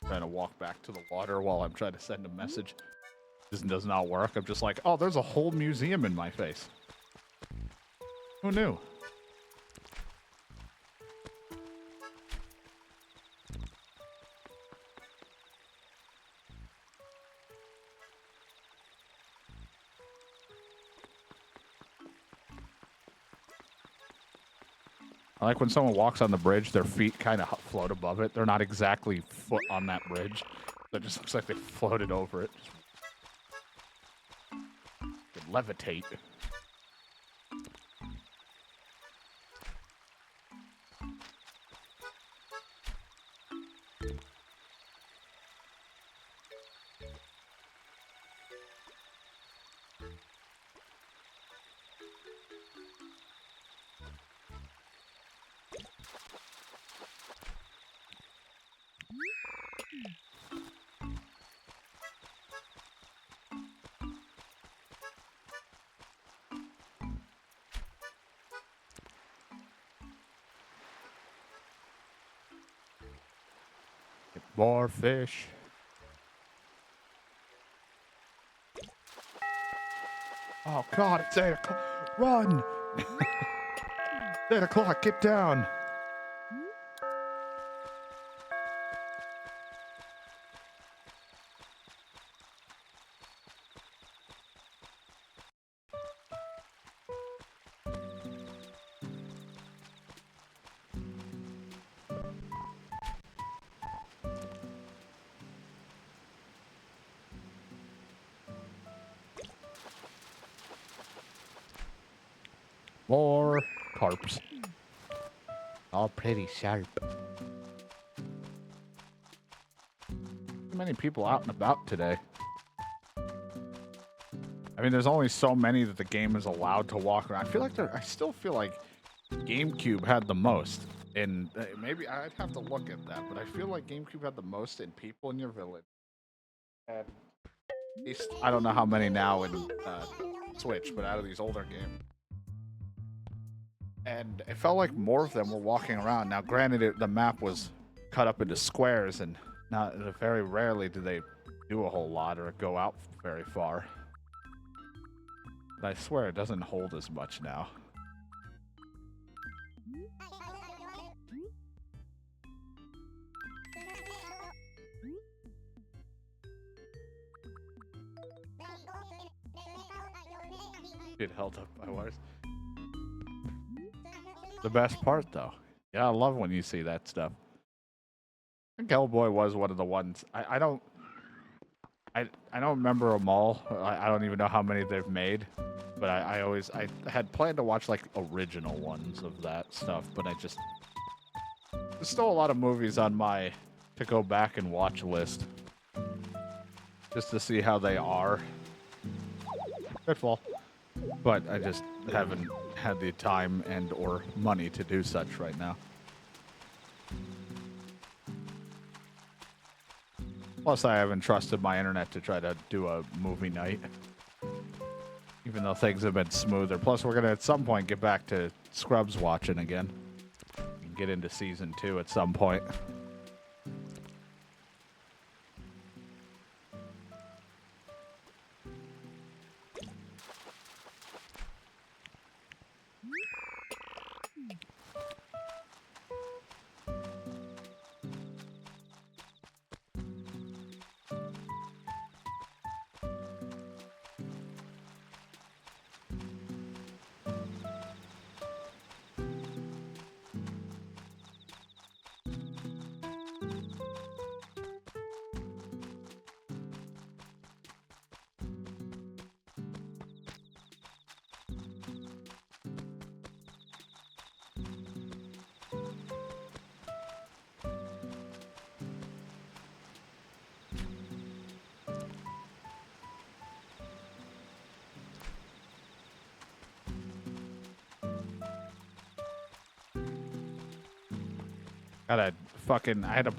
Trying to walk back to the water while I'm trying to send a message. This does not work. I'm just like, oh, there's a whole museum in my face. Who knew? I like when someone walks on the bridge, their feet kind of float above it. They're not exactly foot on that bridge. It just looks like they floated over it. They levitate. More fish. Oh God, it's 8 o'clock. Run! 8 o'clock, get down. More carps. All pretty sharp. Too many people out and about today. I mean, there's only so many that the game is allowed to walk around. I feel like I still feel like GameCube had the most. And maybe I'd have to look at that, but I feel like GameCube had the most in people in your village. And at least, I don't know how many now in Switch, but out of these older games. And it felt like more of them were walking around. Now, granted, the map was cut up into squares, and not very rarely do they do a whole lot or go out very far. But I swear it doesn't hold as much now. It held up by wires. The best part, though. Yeah, I love when you see that stuff. I think Hellboy was one of the ones. I don't remember them all. I don't even know how many they've made. But I had planned to watch like original ones of that stuff, but there's still a lot of movies on my to go back and watch list. Just to see how they are. Good fall. But I just haven't had the time and or money to do such right now. Plus, I haven't trusted my internet to try to do a movie night. Even though things have been smoother. Plus, we're going to, at some point, get back to Scrubs watching again. And get into Season 2 at some point.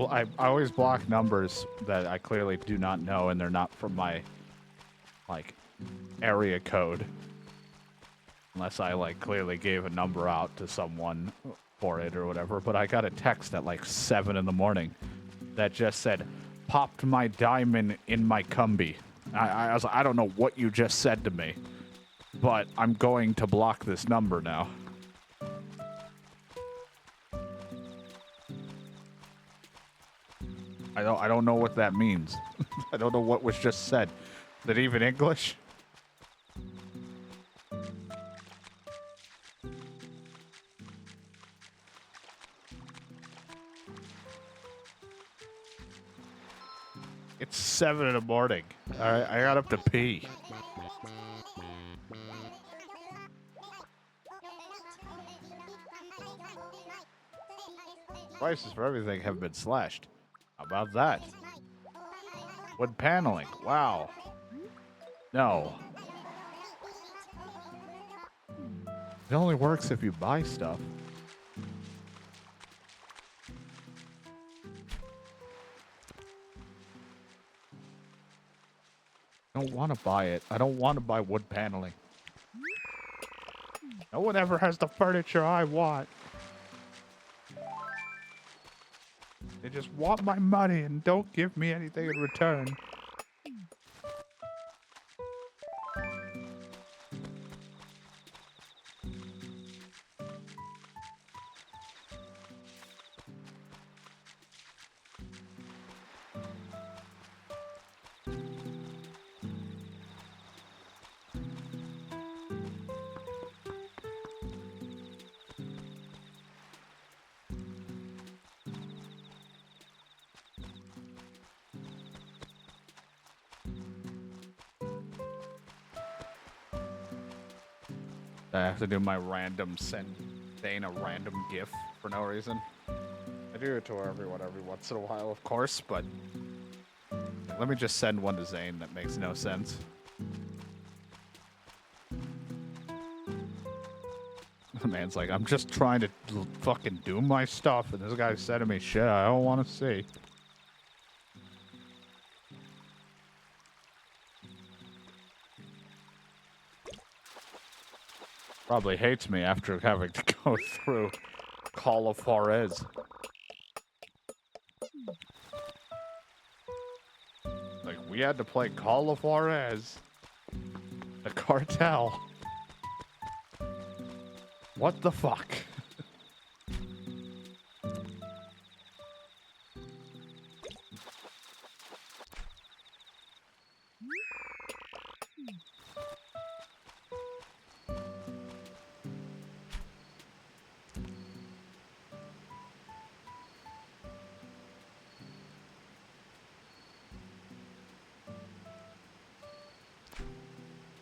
I always block numbers that I clearly do not know, and they're not from my, like, area code. Unless I, like, clearly gave a number out to someone for it or whatever. But I got a text at, like, 7 in the morning that just said, popped my diamond in my cumby. I was like, I don't know what you just said to me, but I'm going to block this number now. I don't know what that means. I don't know what was just said. Is it even English? It's 7 in the morning. I got up to pee. Prices for everything have been slashed. How about that? Wood paneling. Wow. No. It only works if you buy stuff. I don't want to buy it. I don't want to buy wood paneling. No one ever has the furniture I want. They just want my money and don't give me anything in return. I have to do my random send Dane a random GIF for no reason. I do it to everyone every once in a while, of course, but let me just send one to Zane that makes no sense. The man's like, I'm just trying to fucking do my stuff, and this guy's sending me shit I don't want to see. Probably hates me after having to go through Call of Juarez. Like, we had to play Call of Juarez. The cartel. What the fuck?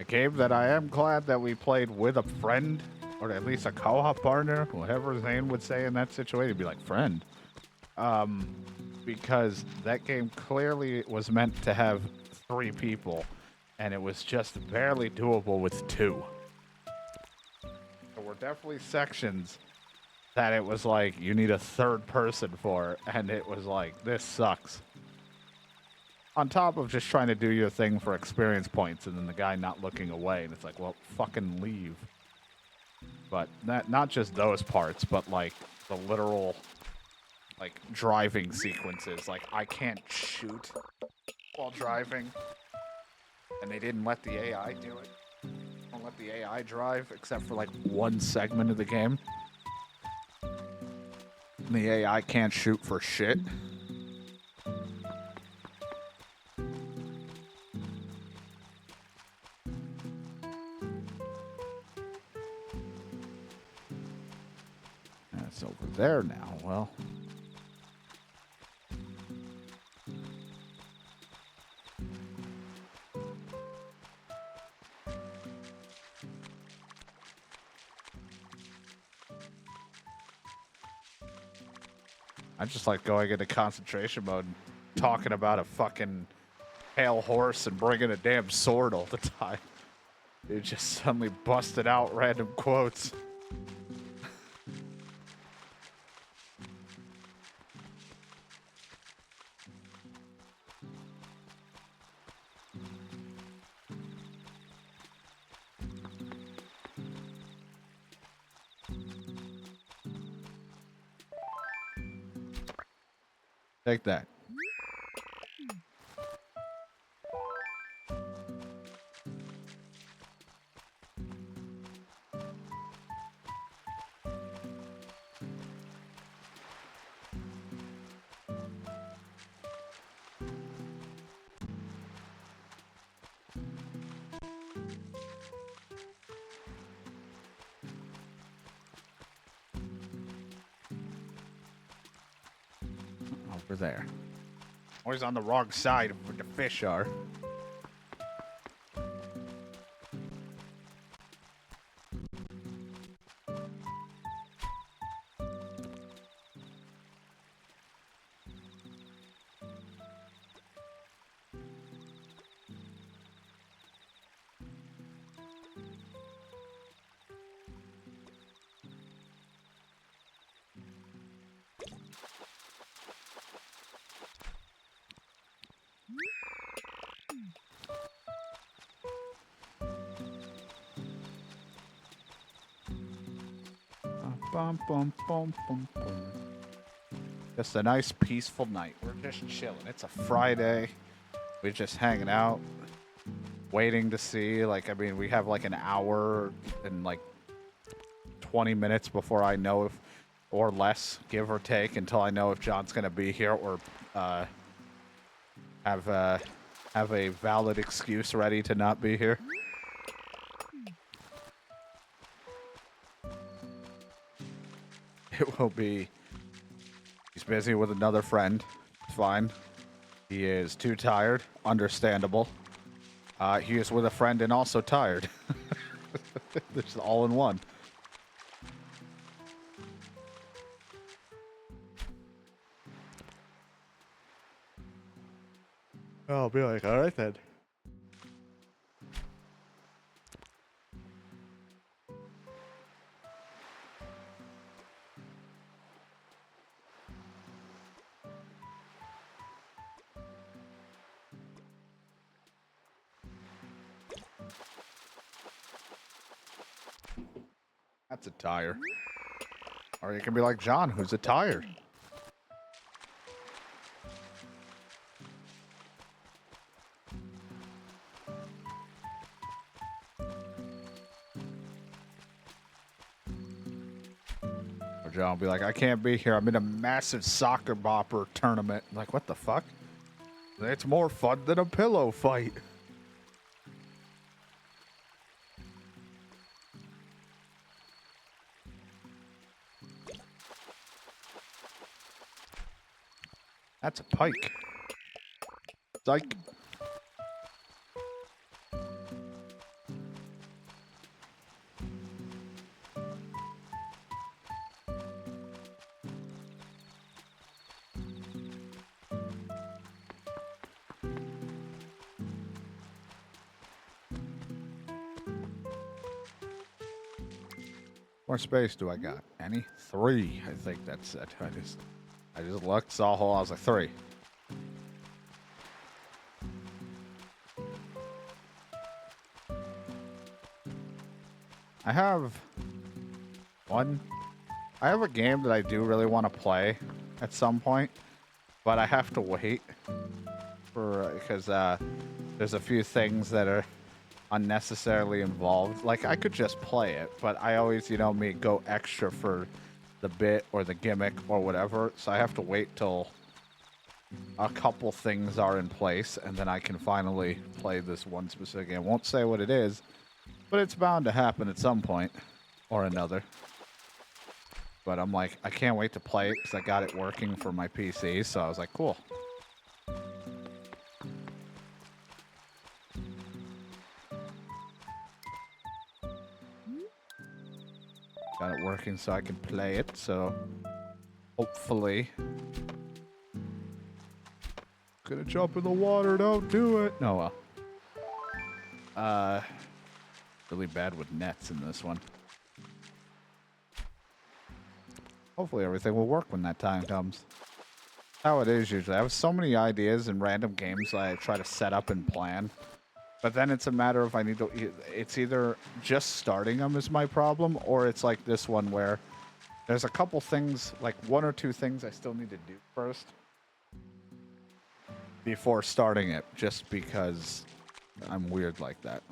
A game that I am glad that we played with a friend, or at least a co-op partner, whatever Zane would say in that situation. He'd be like, friend. Because that game clearly was meant to have 3 people, and it was just barely doable with 2. There were definitely sections that it was like, you need a 3rd person for, and it was like, this sucks. On top of just trying to do your thing for experience points, and then the guy not looking away, and it's like, well, fucking leave. But not just those parts, but like the literal, like, driving sequences. Like, I can't shoot while driving, and they didn't let the AI do it. Don't let the AI drive except for like one segment of the game. And the AI can't shoot for shit. That's over there now. Well, I just like going into concentration mode and talking about a fucking pale horse and bringing a damn sword all the time. It just suddenly busted out random quotes. Take that. Over there. Always on the wrong side of where the fish are. Bum, bum, bum, bum, bum. Just a nice peaceful night. We're just chilling. It's a Friday. We're just hanging out, waiting to see. Like, I mean, we have like an hour and like 20 minutes before I know if, or less, give or take, until I know if John's gonna be here or have a valid excuse ready to not be here. It will be. He's busy with another friend. Fine. He is too tired. Understandable. He is with a friend and also tired. It's all in one. I'll be like, all right then. That's a tire. Or you can be like John, who's a tire. Or John will be like, I can't be here. I'm in a massive soccer bopper tournament. I'm like, what the fuck? It's more fun than a pillow fight. That's a pike. More space do I got? Any? 3. I think that's it. I just looked, saw a hole. I was like 3. I have one. I have a game that I do really want to play at some point, but I have to wait for because there's a few things that are unnecessarily involved. Like I could just play it, but I always, me go extra for the bit or the gimmick or whatever. So I have to wait till a couple things are in place, and then I can finally play this one specific game. Won't say what it is, but it's bound to happen at some point or another. But I'm like, I can't wait to play it because I got it working for my PC. So I was like, cool. Got it working so I can play it. So hopefully. Gonna jump in the water. Don't do it. No, well. Really bad with nets in this one. Hopefully everything will work when that time comes. How it is usually. I have so many ideas in random games that I try to set up and plan. But then it's a matter of I need to... It's either just starting them is my problem, or it's like this one where there's a couple things, like 1 or 2 things I still need to do first before starting it, just because I'm weird like that.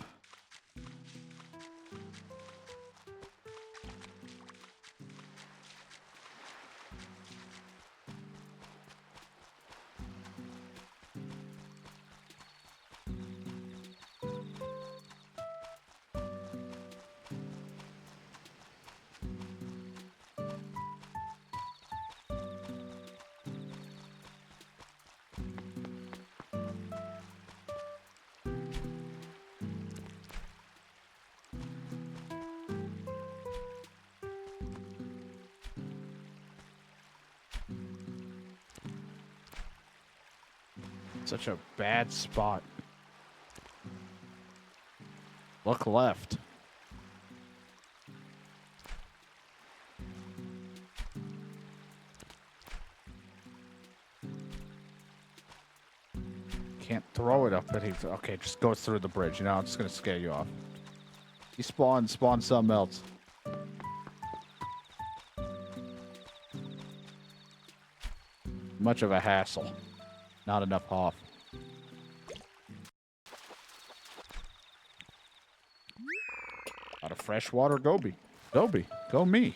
Such a bad spot. Look left. Can't throw it up, but he... Okay, just go through the bridge. You know, I'm just gonna scare you off. He spawn something else. Much of a hassle. Not enough off. Out of freshwater goby. Goby. Go me.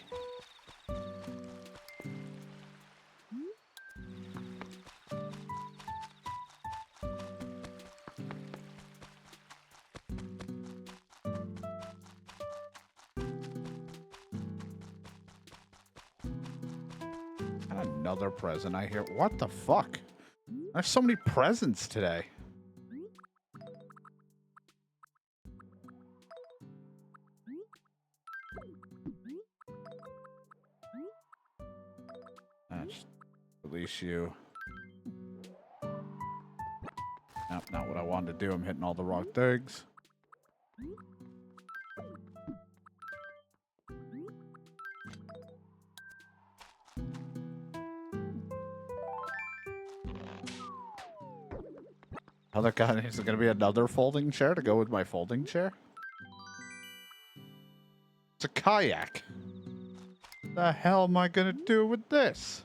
Another present I hear. What the fuck? There's so many presents today. Just release you. Nope, not what I wanted to do. I'm hitting all the wrong things. Other guy, is it going to be another folding chair to go with my folding chair? It's a kayak. The hell am I going to do with this?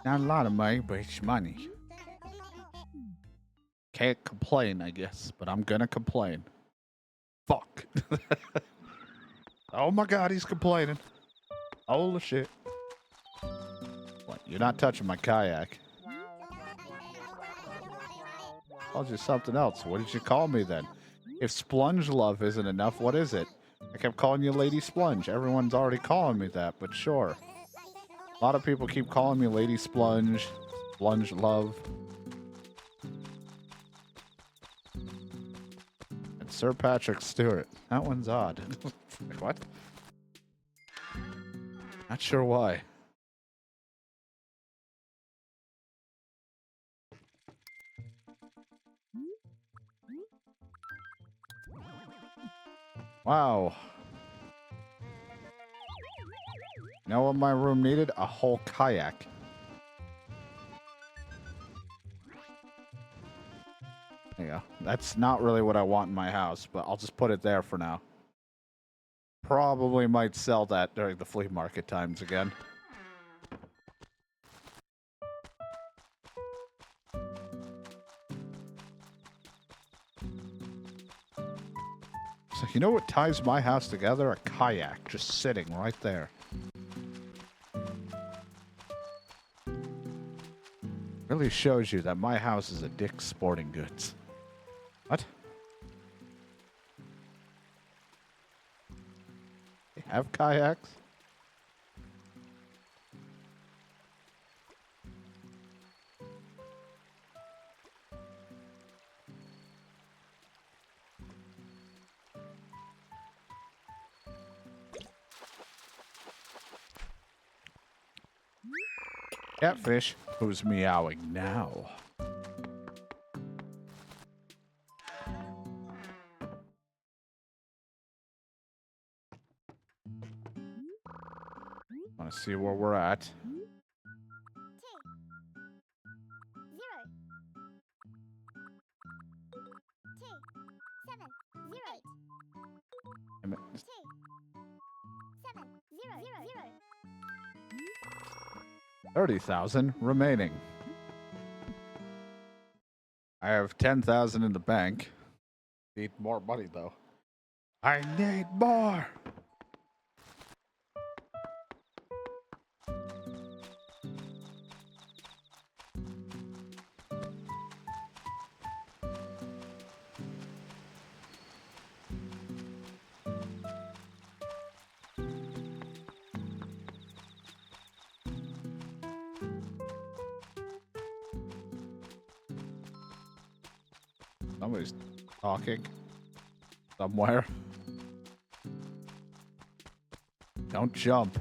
Not a lot of money, but it's money. Can't complain, I guess, but I'm gonna complain. Fuck. Oh my god, he's complaining. Holy shit. What? You're not touching my kayak. Called you something else. What did you call me then? If Splunge Love isn't enough, what is it? I kept calling you Lady Splunge. Everyone's already calling me that, but sure. A lot of people keep calling me Lady Splunge, Splunge Love. And Sir Patrick Stewart. That one's odd. What? Not sure why. Wow. You know what my room needed? A whole kayak. There you go. That's not really what I want in my house, but I'll just put it there for now. Probably might sell that during the flea market times again. So you know what ties my house together? A kayak just sitting right there. Really shows you that my house is a Dick's Sporting Goods. What? They have kayaks? Catfish, who's meowing now? Want to see where we're at? Damn it. 30,000 remaining. I have 10,000 in the bank. Need more money though. I need more. Somebody's talking somewhere. Don't jump.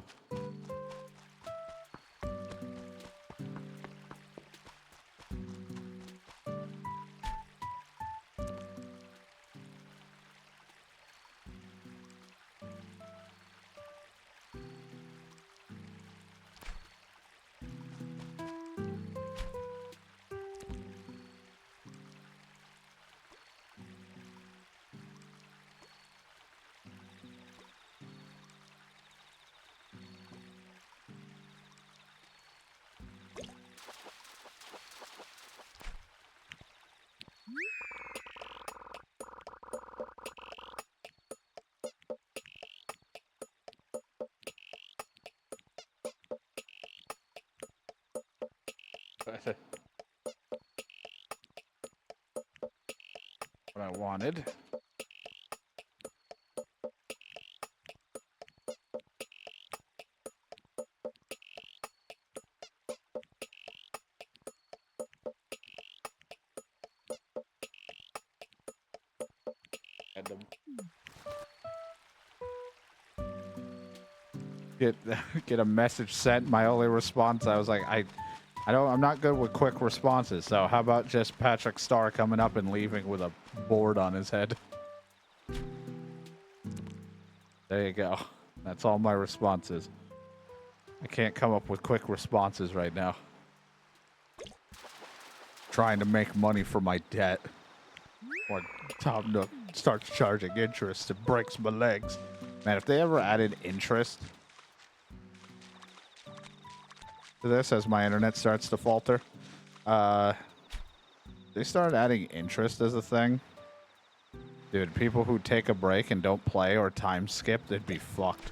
What I wanted. And get a message sent. My only response, I was like, I'm not good with quick responses. So how about just Patrick Star coming up and leaving with a board on his head? There you go. That's all my responses. I can't come up with quick responses right now. Trying to make money for my debt. Or Tom Nook starts charging interest and breaks my legs. Man, if they ever added interest to this as my internet starts to falter, they started adding interest as a thing. Dude, people who take a break and don't play or time skip, they'd be fucked.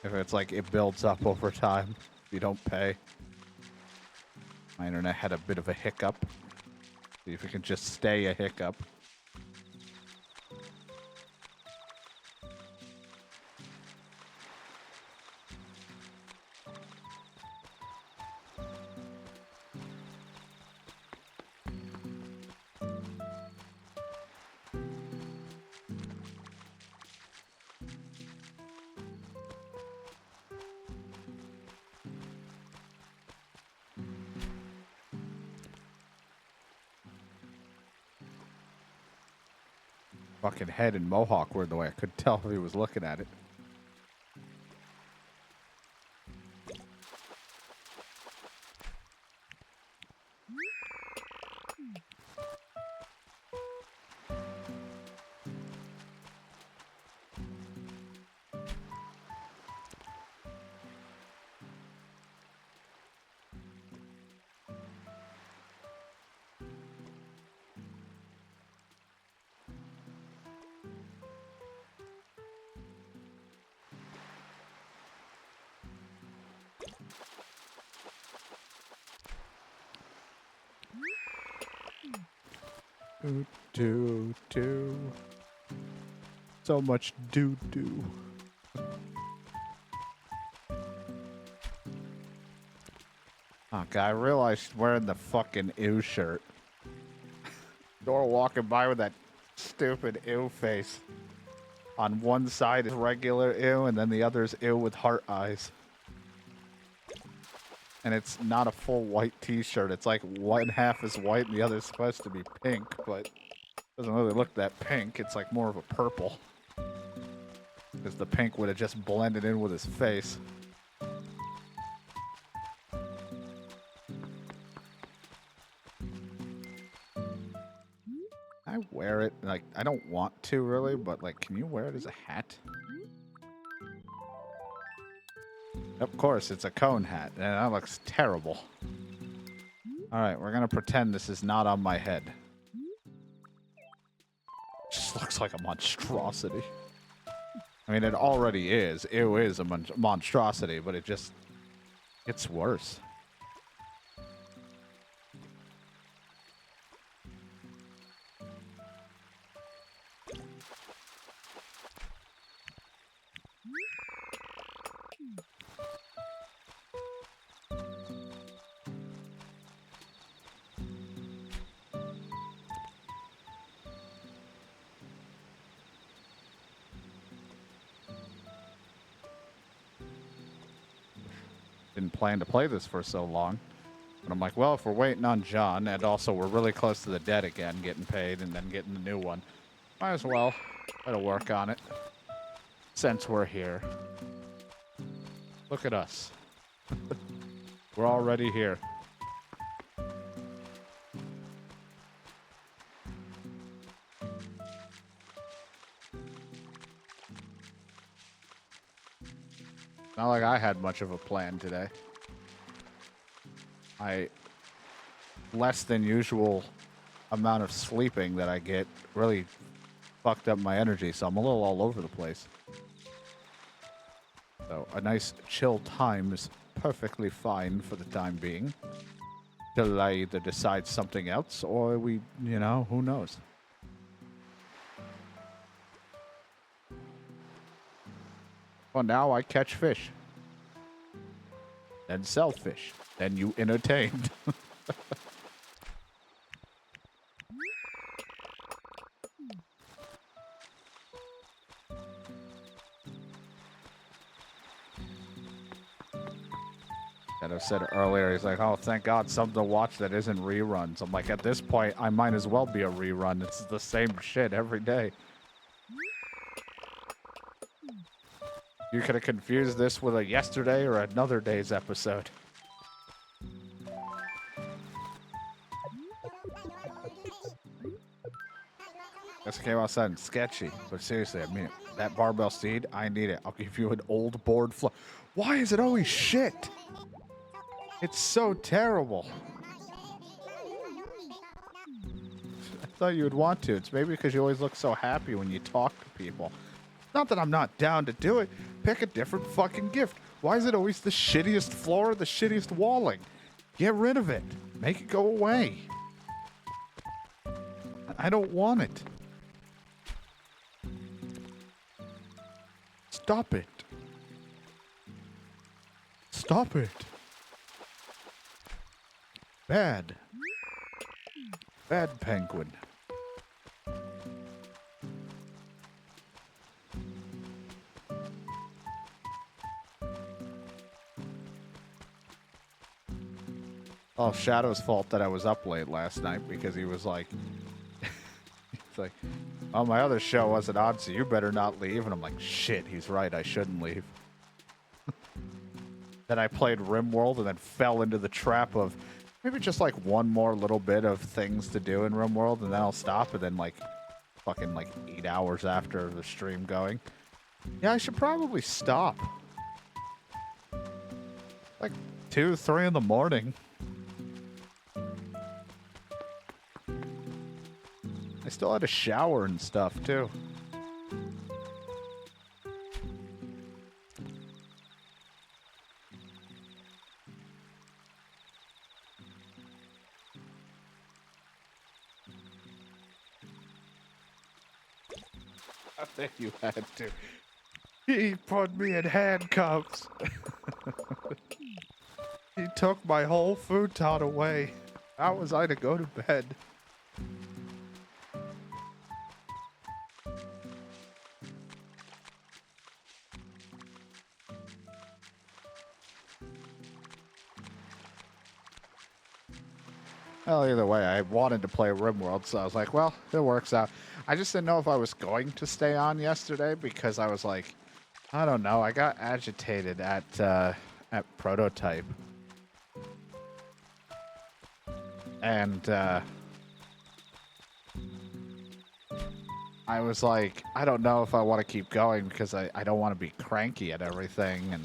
If it's like it builds up over time, if you don't pay. My internet had a bit of a hiccup. See if it can just stay a hiccup. Fucking head and mohawk were in the way. I couldn't tell if he was looking at it. Do. So much do. Oh, God, I realized she's wearing the fucking ew shirt. Dora walking by with that stupid ew face. On one side is regular ew, and then the other is ew with heart eyes. And it's not a full white t-shirt. It's like one half is white and the other is supposed to be pink, but it doesn't really look that pink. It's like more of a purple. Because the pink would have just blended in with his face. I wear it, like, I don't want to really, but like, can you wear it as a hat? Of course, it's a cone hat, and that looks terrible. Alright, we're gonna pretend this is not on my head. Just looks like a monstrosity. I mean, it already is. It is a monstrosity, but it just gets worse. Didn't plan to play this for so long. But I'm like, well, if we're waiting on John, and also we're really close to the debt again, getting paid and then getting the new one, might as well try to work on it. Since we're here. Look at us. We're already here. Not like I had much of a plan today. Less than usual amount of sleeping that I get really fucked up my energy, so I'm a little all over the place. So a nice chill time is perfectly fine for the time being. Till I either decide something else or we, you know, who knows. Well, now I catch fish. Then sell fish. Then you entertained. And I said earlier, he's like, oh, thank God, something to watch that isn't reruns. I'm like, at this point, I might as well be a rerun. It's the same shit every day. You could have confused this with a yesterday or another day's episode. This came outside and sketchy, but seriously, I mean it. That barbell seed, I need it. I'll give you an old board floor. Why is it always shit? It's so terrible. I thought you would want to. It's maybe because you always look so happy when you talk to people. Not that I'm not down to do it. Pick a different fucking gift. Why is it always the shittiest floor or the shittiest walling? Get rid of it. Make it go away. I don't want it. Stop it. Stop it. Bad. Bad penguin. Oh, Shadow's fault that I was up late last night because he was like, he's like, oh, my other show wasn't on, so you better not leave. And I'm like, shit, he's right, I shouldn't leave. Then I played RimWorld and then fell into the trap of maybe just like one more little bit of things to do in RimWorld, and then I'll stop, and then like fucking like 8 hours after the stream going. Yeah, I should probably stop. Like 2, 3 in the morning. I still had a shower and stuff, too. I think you had to. He put me in handcuffs. He took my whole futon away. How was I to go to bed? Well, either way, I wanted to play RimWorld, so I was like, well, it works out. I just didn't know if I was going to stay on yesterday because I was like, I don't know. I got agitated at Prototype. And I was like, I don't know if I want to keep going because I don't want to be cranky at everything and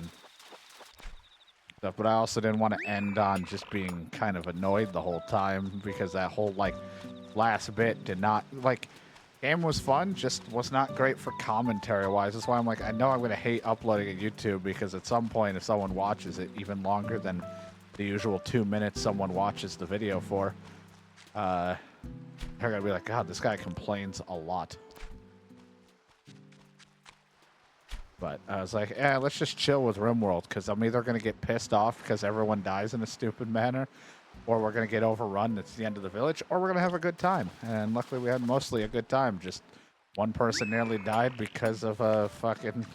stuff, but I also didn't want to end on just being kind of annoyed the whole time because that whole like last bit did not like game was fun, just was not great for commentary wise. That's why I'm like, I know I'm gonna hate uploading to YouTube because at some point if someone watches it even longer than the usual 2 minutes someone watches the video for, they're gonna be like, God, this guy complains a lot. But I was like, yeah, let's just chill with RimWorld because I'm either going to get pissed off because everyone dies in a stupid manner, or we're going to get overrun. It's the end of the village, or we're going to have a good time. And luckily we had mostly a good time. Just one person nearly died because of a fucking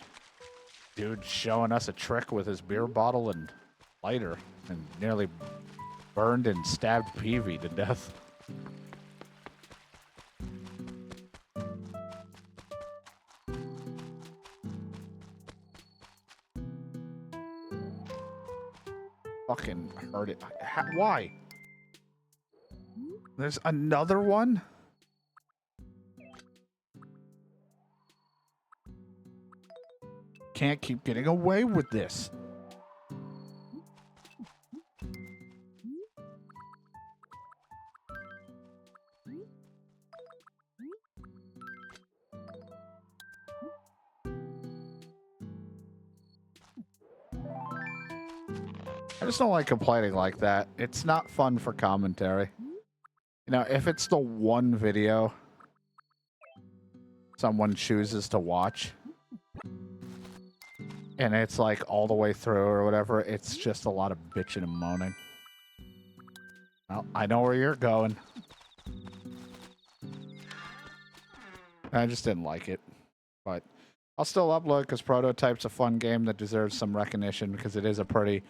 dude showing us a trick with his beer bottle and lighter and nearly burned and stabbed Peavy to death. Fucking heard it. Why? There's another one? Can't keep getting away with this. I just don't like complaining like that. It's not fun for commentary. You know, if it's the one video someone chooses to watch and it's like all the way through or whatever, it's just a lot of bitching and moaning. Well, I know where you're going. I just didn't like it. But I'll still upload because Prototype's a fun game that deserves some recognition because it is a pretty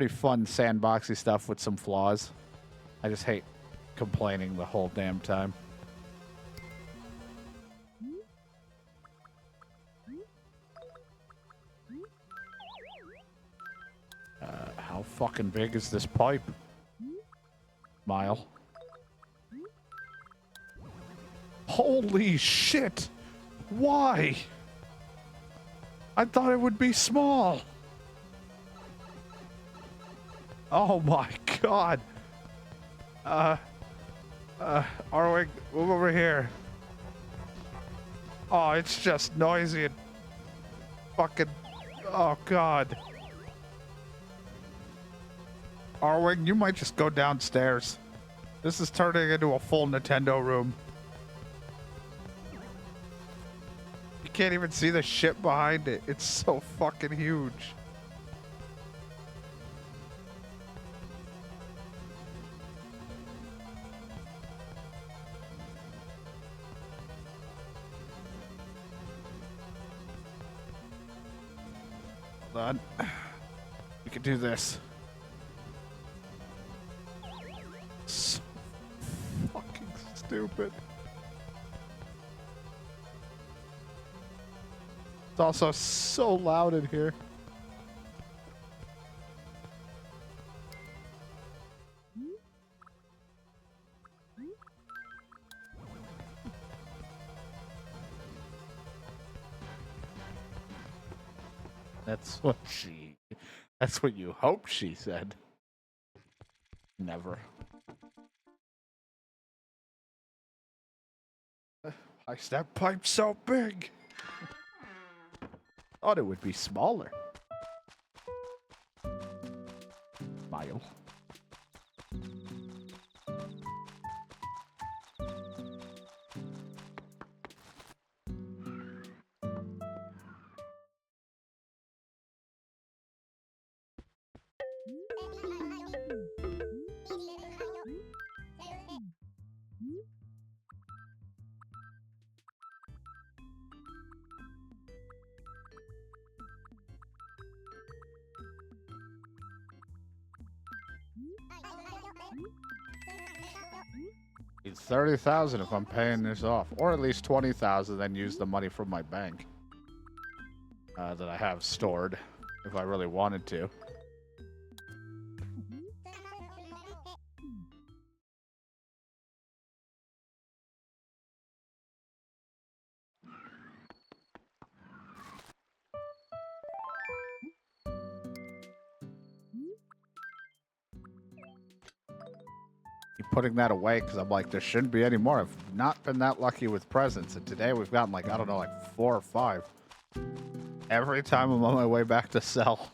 fun sandboxy stuff with some flaws. I just hate complaining the whole damn time. How fucking big is this pipe? Mile. Holy shit! Why? I thought it would be small. Oh my god. Arwing, move over here. Oh, it's just noisy and fucking, oh god. Arwing, you might just go downstairs. This is turning into a full Nintendo room. can't even see the shit behind it. It's so fucking huge. Hold on. We can do this. So fucking stupid. It's also so loud in here. That's what you hope she said. Never. Why is that pipe so big? Thought it would be smaller. Mile. It's 30,000 if I'm paying this off, or at least 20,000. Then use the money from my bank that I have stored, if I really wanted to. Keep putting that away because I'm like, there shouldn't be any more. I've not been that lucky with presents, and today we've gotten like, I don't know, like 4 or 5. Every time I'm on my way back to sell.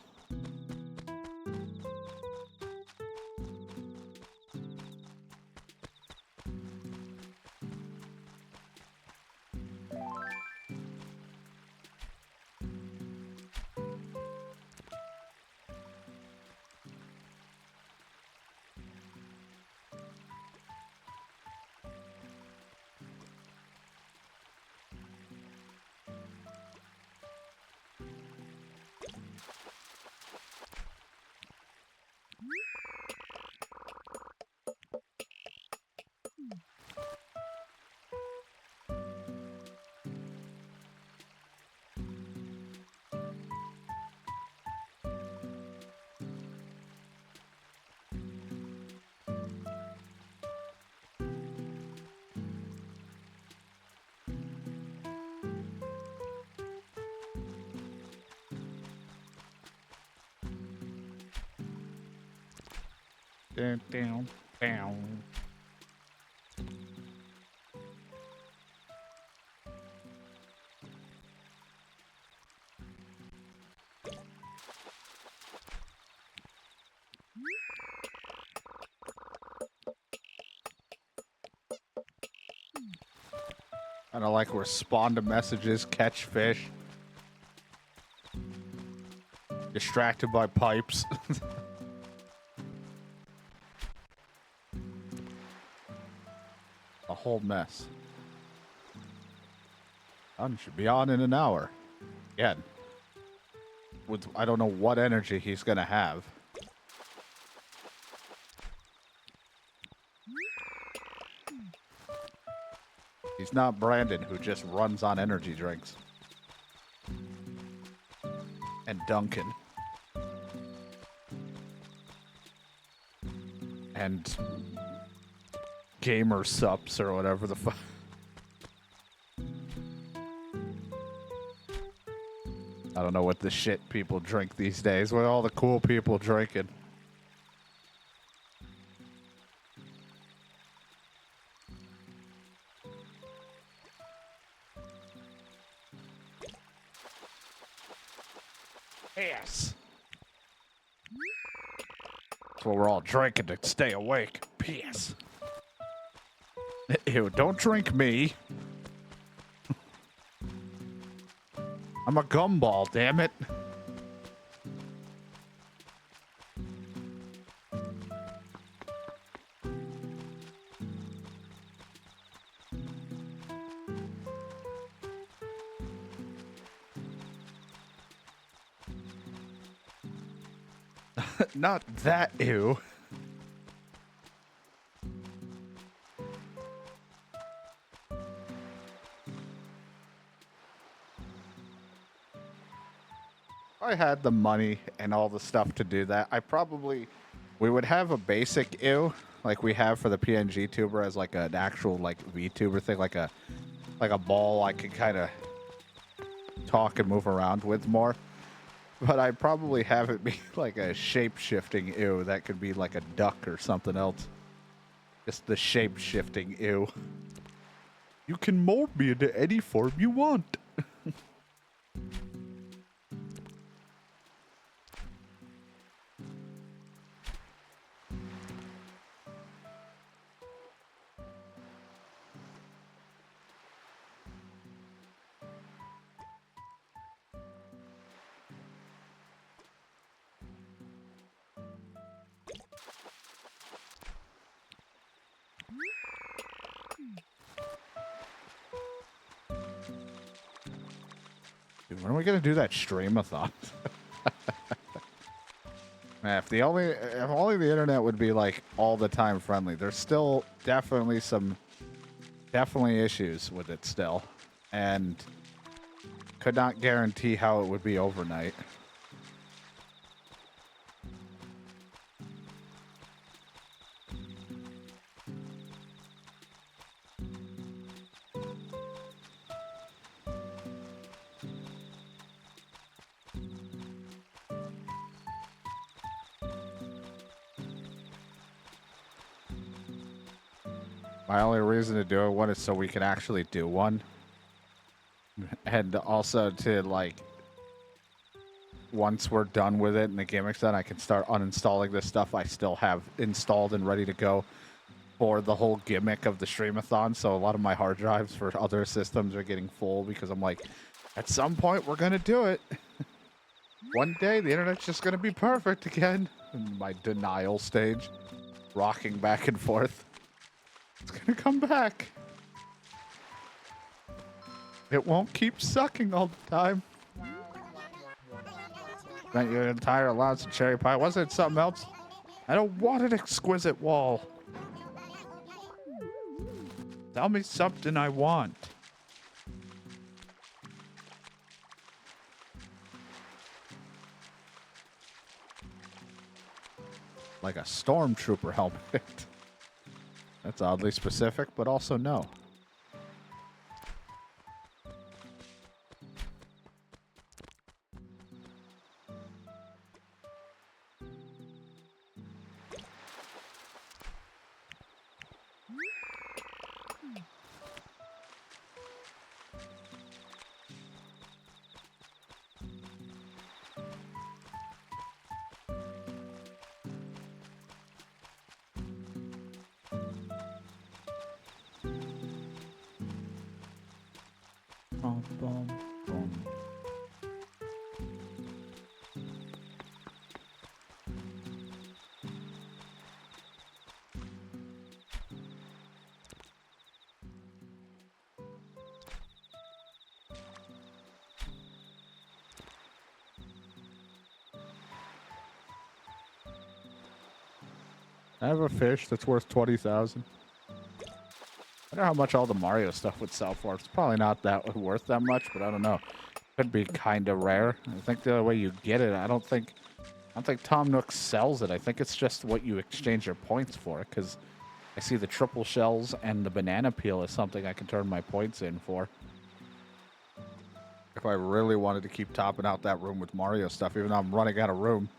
Down, down, down. I don't like respond to messages, catch fish. Distracted by pipes. A whole mess. Sun should be on in an hour. Again. With I don't know what energy he's gonna have. He's not Brandon, who just runs on energy drinks. And Duncan. And gamer sups or whatever the fuck. I don't know what the shit people drink these days. What are all the cool people drinking? Yes. That's what we're all drinking to stay awake. Piss. Ew, don't drink me. I'm a gumball, damn it. Not that ew. If I had the money and all the stuff to do that, we would have a basic ew like we have for the PNG tuber as like an actual like VTuber thing, like a ball I could kind of talk and move around with more. But I'd probably have it be like a shape-shifting ew that could be like a duck or something else. Just the shape-shifting ew. You can mold me into any form you want. Dude, when are we gonna do that stream-a-thon? Man, if only the internet would be like all the time friendly. There's still definitely issues with it still, and could not guarantee how it would be overnight. My only reason to do one is so we can actually do one. And also to, like, once we're done with it and the gimmick's done, I can start uninstalling this stuff I still have installed and ready to go for the whole gimmick of the streamathon. So a lot of my hard drives for other systems are getting full because I'm like, at some point we're going to do it. One day the internet's just going to be perfect again. In my denial stage, rocking back and forth. It's gonna come back. It won't keep sucking all the time. Spent your entire allowance of cherry pie. Wasn't it something else? I don't want an exquisite wall. Tell me something I want. Like a stormtrooper helmet. That's oddly specific, but also no. Bum, bum, bum. I have a fish that's worth 20,000. I wonder how much all the Mario stuff would sell for. It's probably not that worth that much, but I don't know. Could be kind of rare. I think the way you get it, I don't think Tom Nook sells it. I think it's just what you exchange your points for. Because I see the triple shells and the banana peel is something I can turn my points in for. If I really wanted to keep topping out that room with Mario stuff, even though I'm running out of room.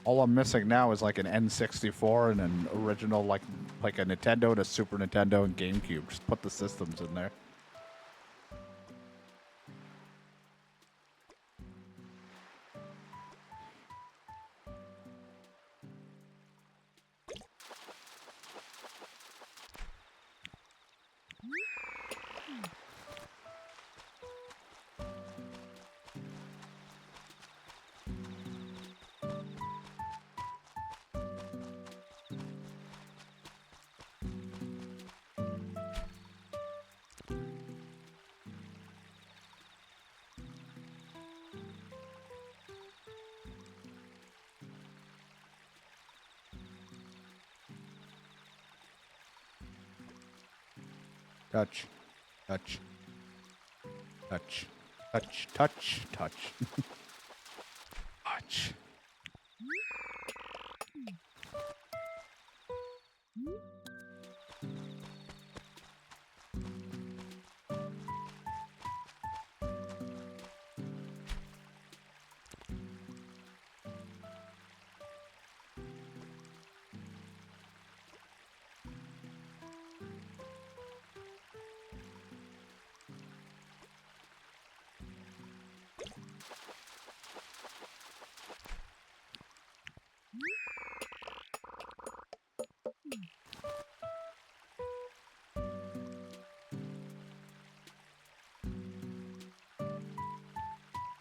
All I'm missing now is like an N64 and an original, like a Nintendo and a Super Nintendo and GameCube. Just put the systems in there. touch, touch, touch, touch, touch, touch, touch.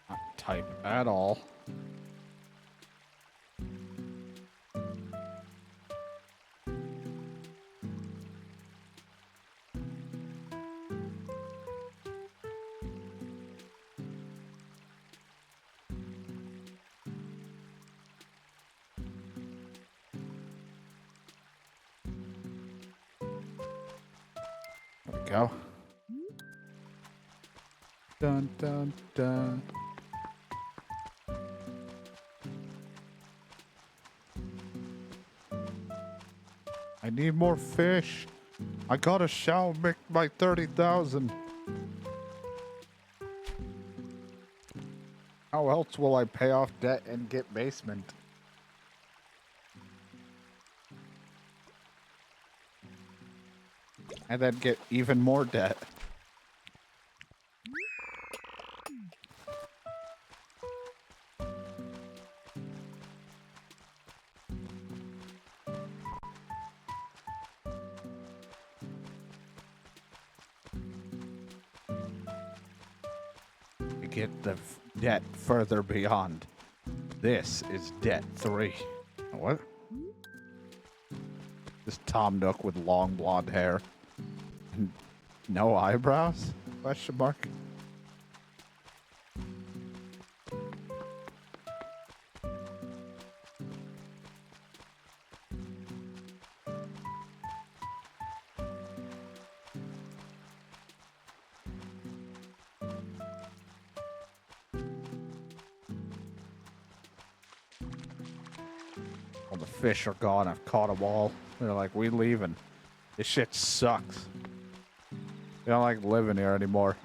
Not type at all. There we go. Dun dun dun. I need more fish. I gotta shall make my 30,000. How else will I pay off debt and get basement? And then get even more debt. To get the debt further beyond. This is debt 3. What? This Tom Nook with long blonde hair. And no eyebrows? Question mark. All the fish are gone. I've caught them all. They're like, we leaving. This shit sucks. We don't like living here anymore.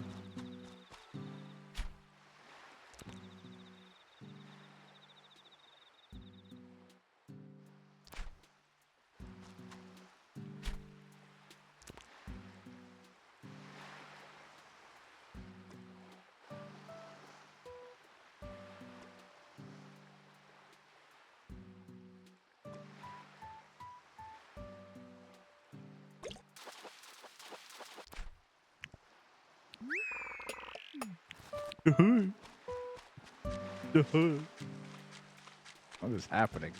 What is happening?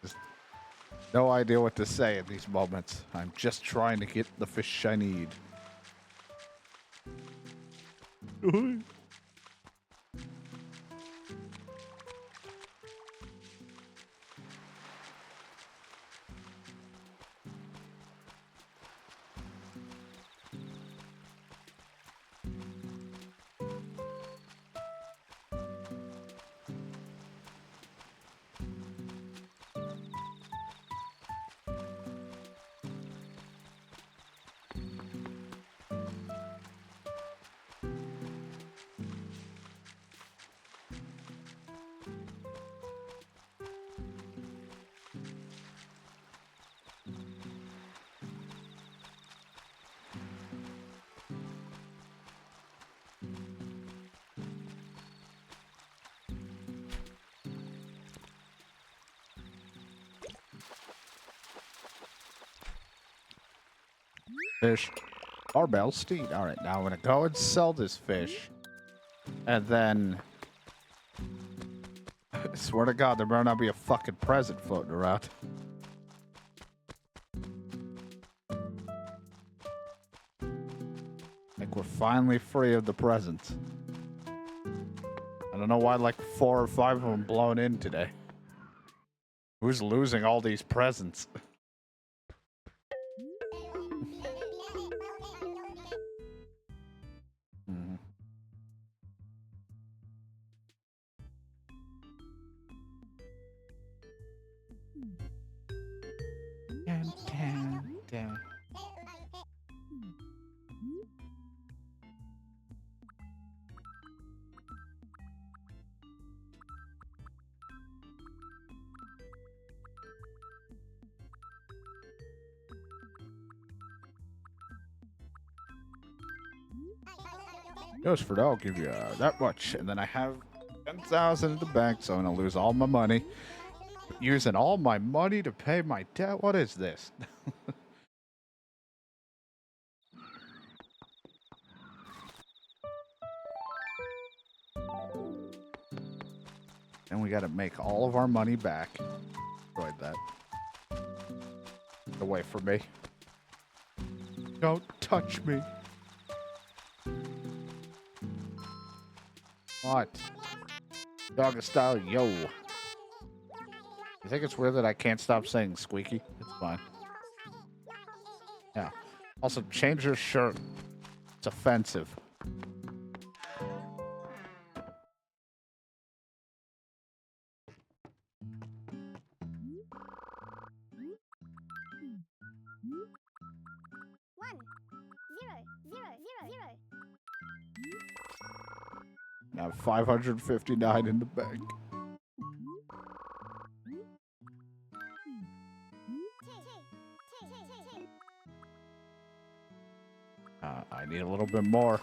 Just no idea what to say in these moments. I'm just trying to get the fish I need. Fish. Barbell steed. Alright, now I'm gonna go and sell this fish. And then I swear to God, there better not be a fucking present floating around. Like we're finally free of the presents. I don't know why like 4 or 5 of them blown in today. Who's losing all these presents? Dun, dun, dun. Goes for that, I'll give you that much. And then I have 10,000 in the bank, so I'm going to lose all my money. Using all my money to pay my debt? What is this? And we got to make all of our money back. Destroyed that. Get away from me. Don't touch me. What? Doggy style, yo. You think it's weird that I can't stop saying squeaky? It's fine. Yeah. Also, change your shirt. It's offensive. I have 559 in the bank. I need a little bit more.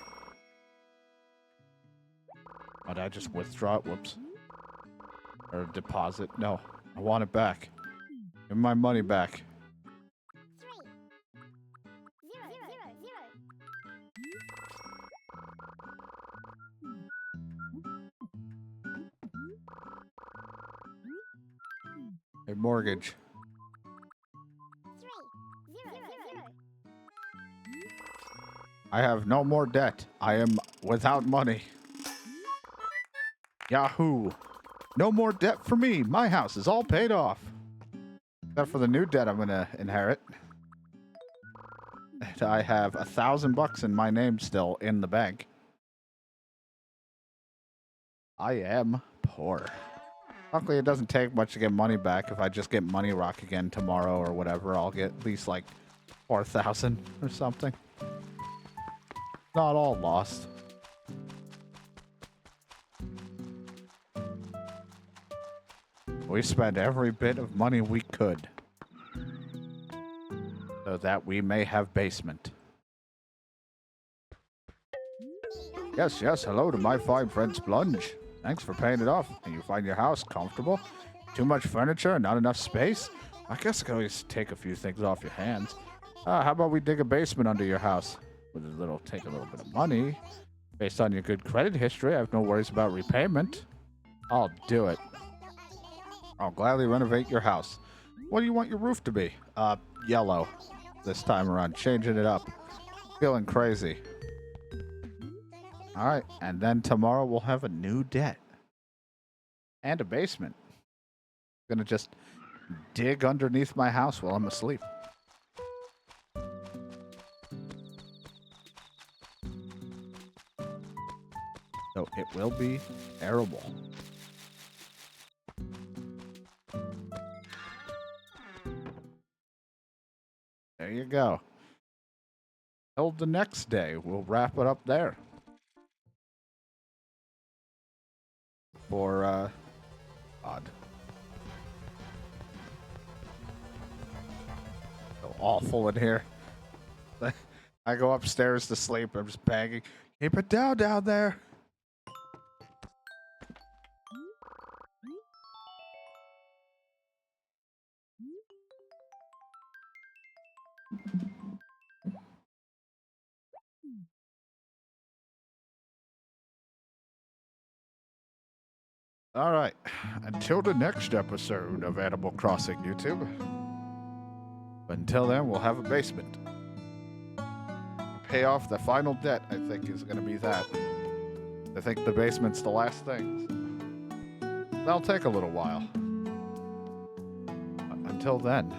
Did I just withdraw it? Whoops. Or deposit? No. I want it back. Give me my money back. A mortgage. I have no more debt. I am without money. Yahoo! No more debt for me. My house is all paid off. Except for the new debt I'm gonna inherit. And I have $1,000 in my name still in the bank. I am poor. Luckily, it doesn't take much to get money back. If I just get Money Rock again tomorrow or whatever, I'll get at least like 4,000 or something. Not all lost. We spent every bit of money we could so that we may have basement. Yes, hello to my fine friend Splunge. Thanks for paying it off. And you find your house comfortable? Too much furniture and not enough space? I guess I can always take a few things off your hands. How about we dig a basement under your house? Take a little bit of money. Based on your good credit history, I have no worries about repayment. I'll do it. I'll gladly renovate your house. What do you want your roof to be? Yellow. This time around, changing it up. Feeling crazy. All right, and then tomorrow we'll have a new debt. And a basement. I'm gonna just dig underneath my house while I'm asleep. So it will be terrible. There you go. Till the next day, we'll wrap it up there. For, odd. So awful in here. I go upstairs to sleep, I'm just banging. Keep it down there. All right. Until the next episode of Animal Crossing YouTube. Until then, we'll have a basement. Pay off the final debt, I think, is going to be that. I think the basement's the last thing. That'll take a little while. Until then.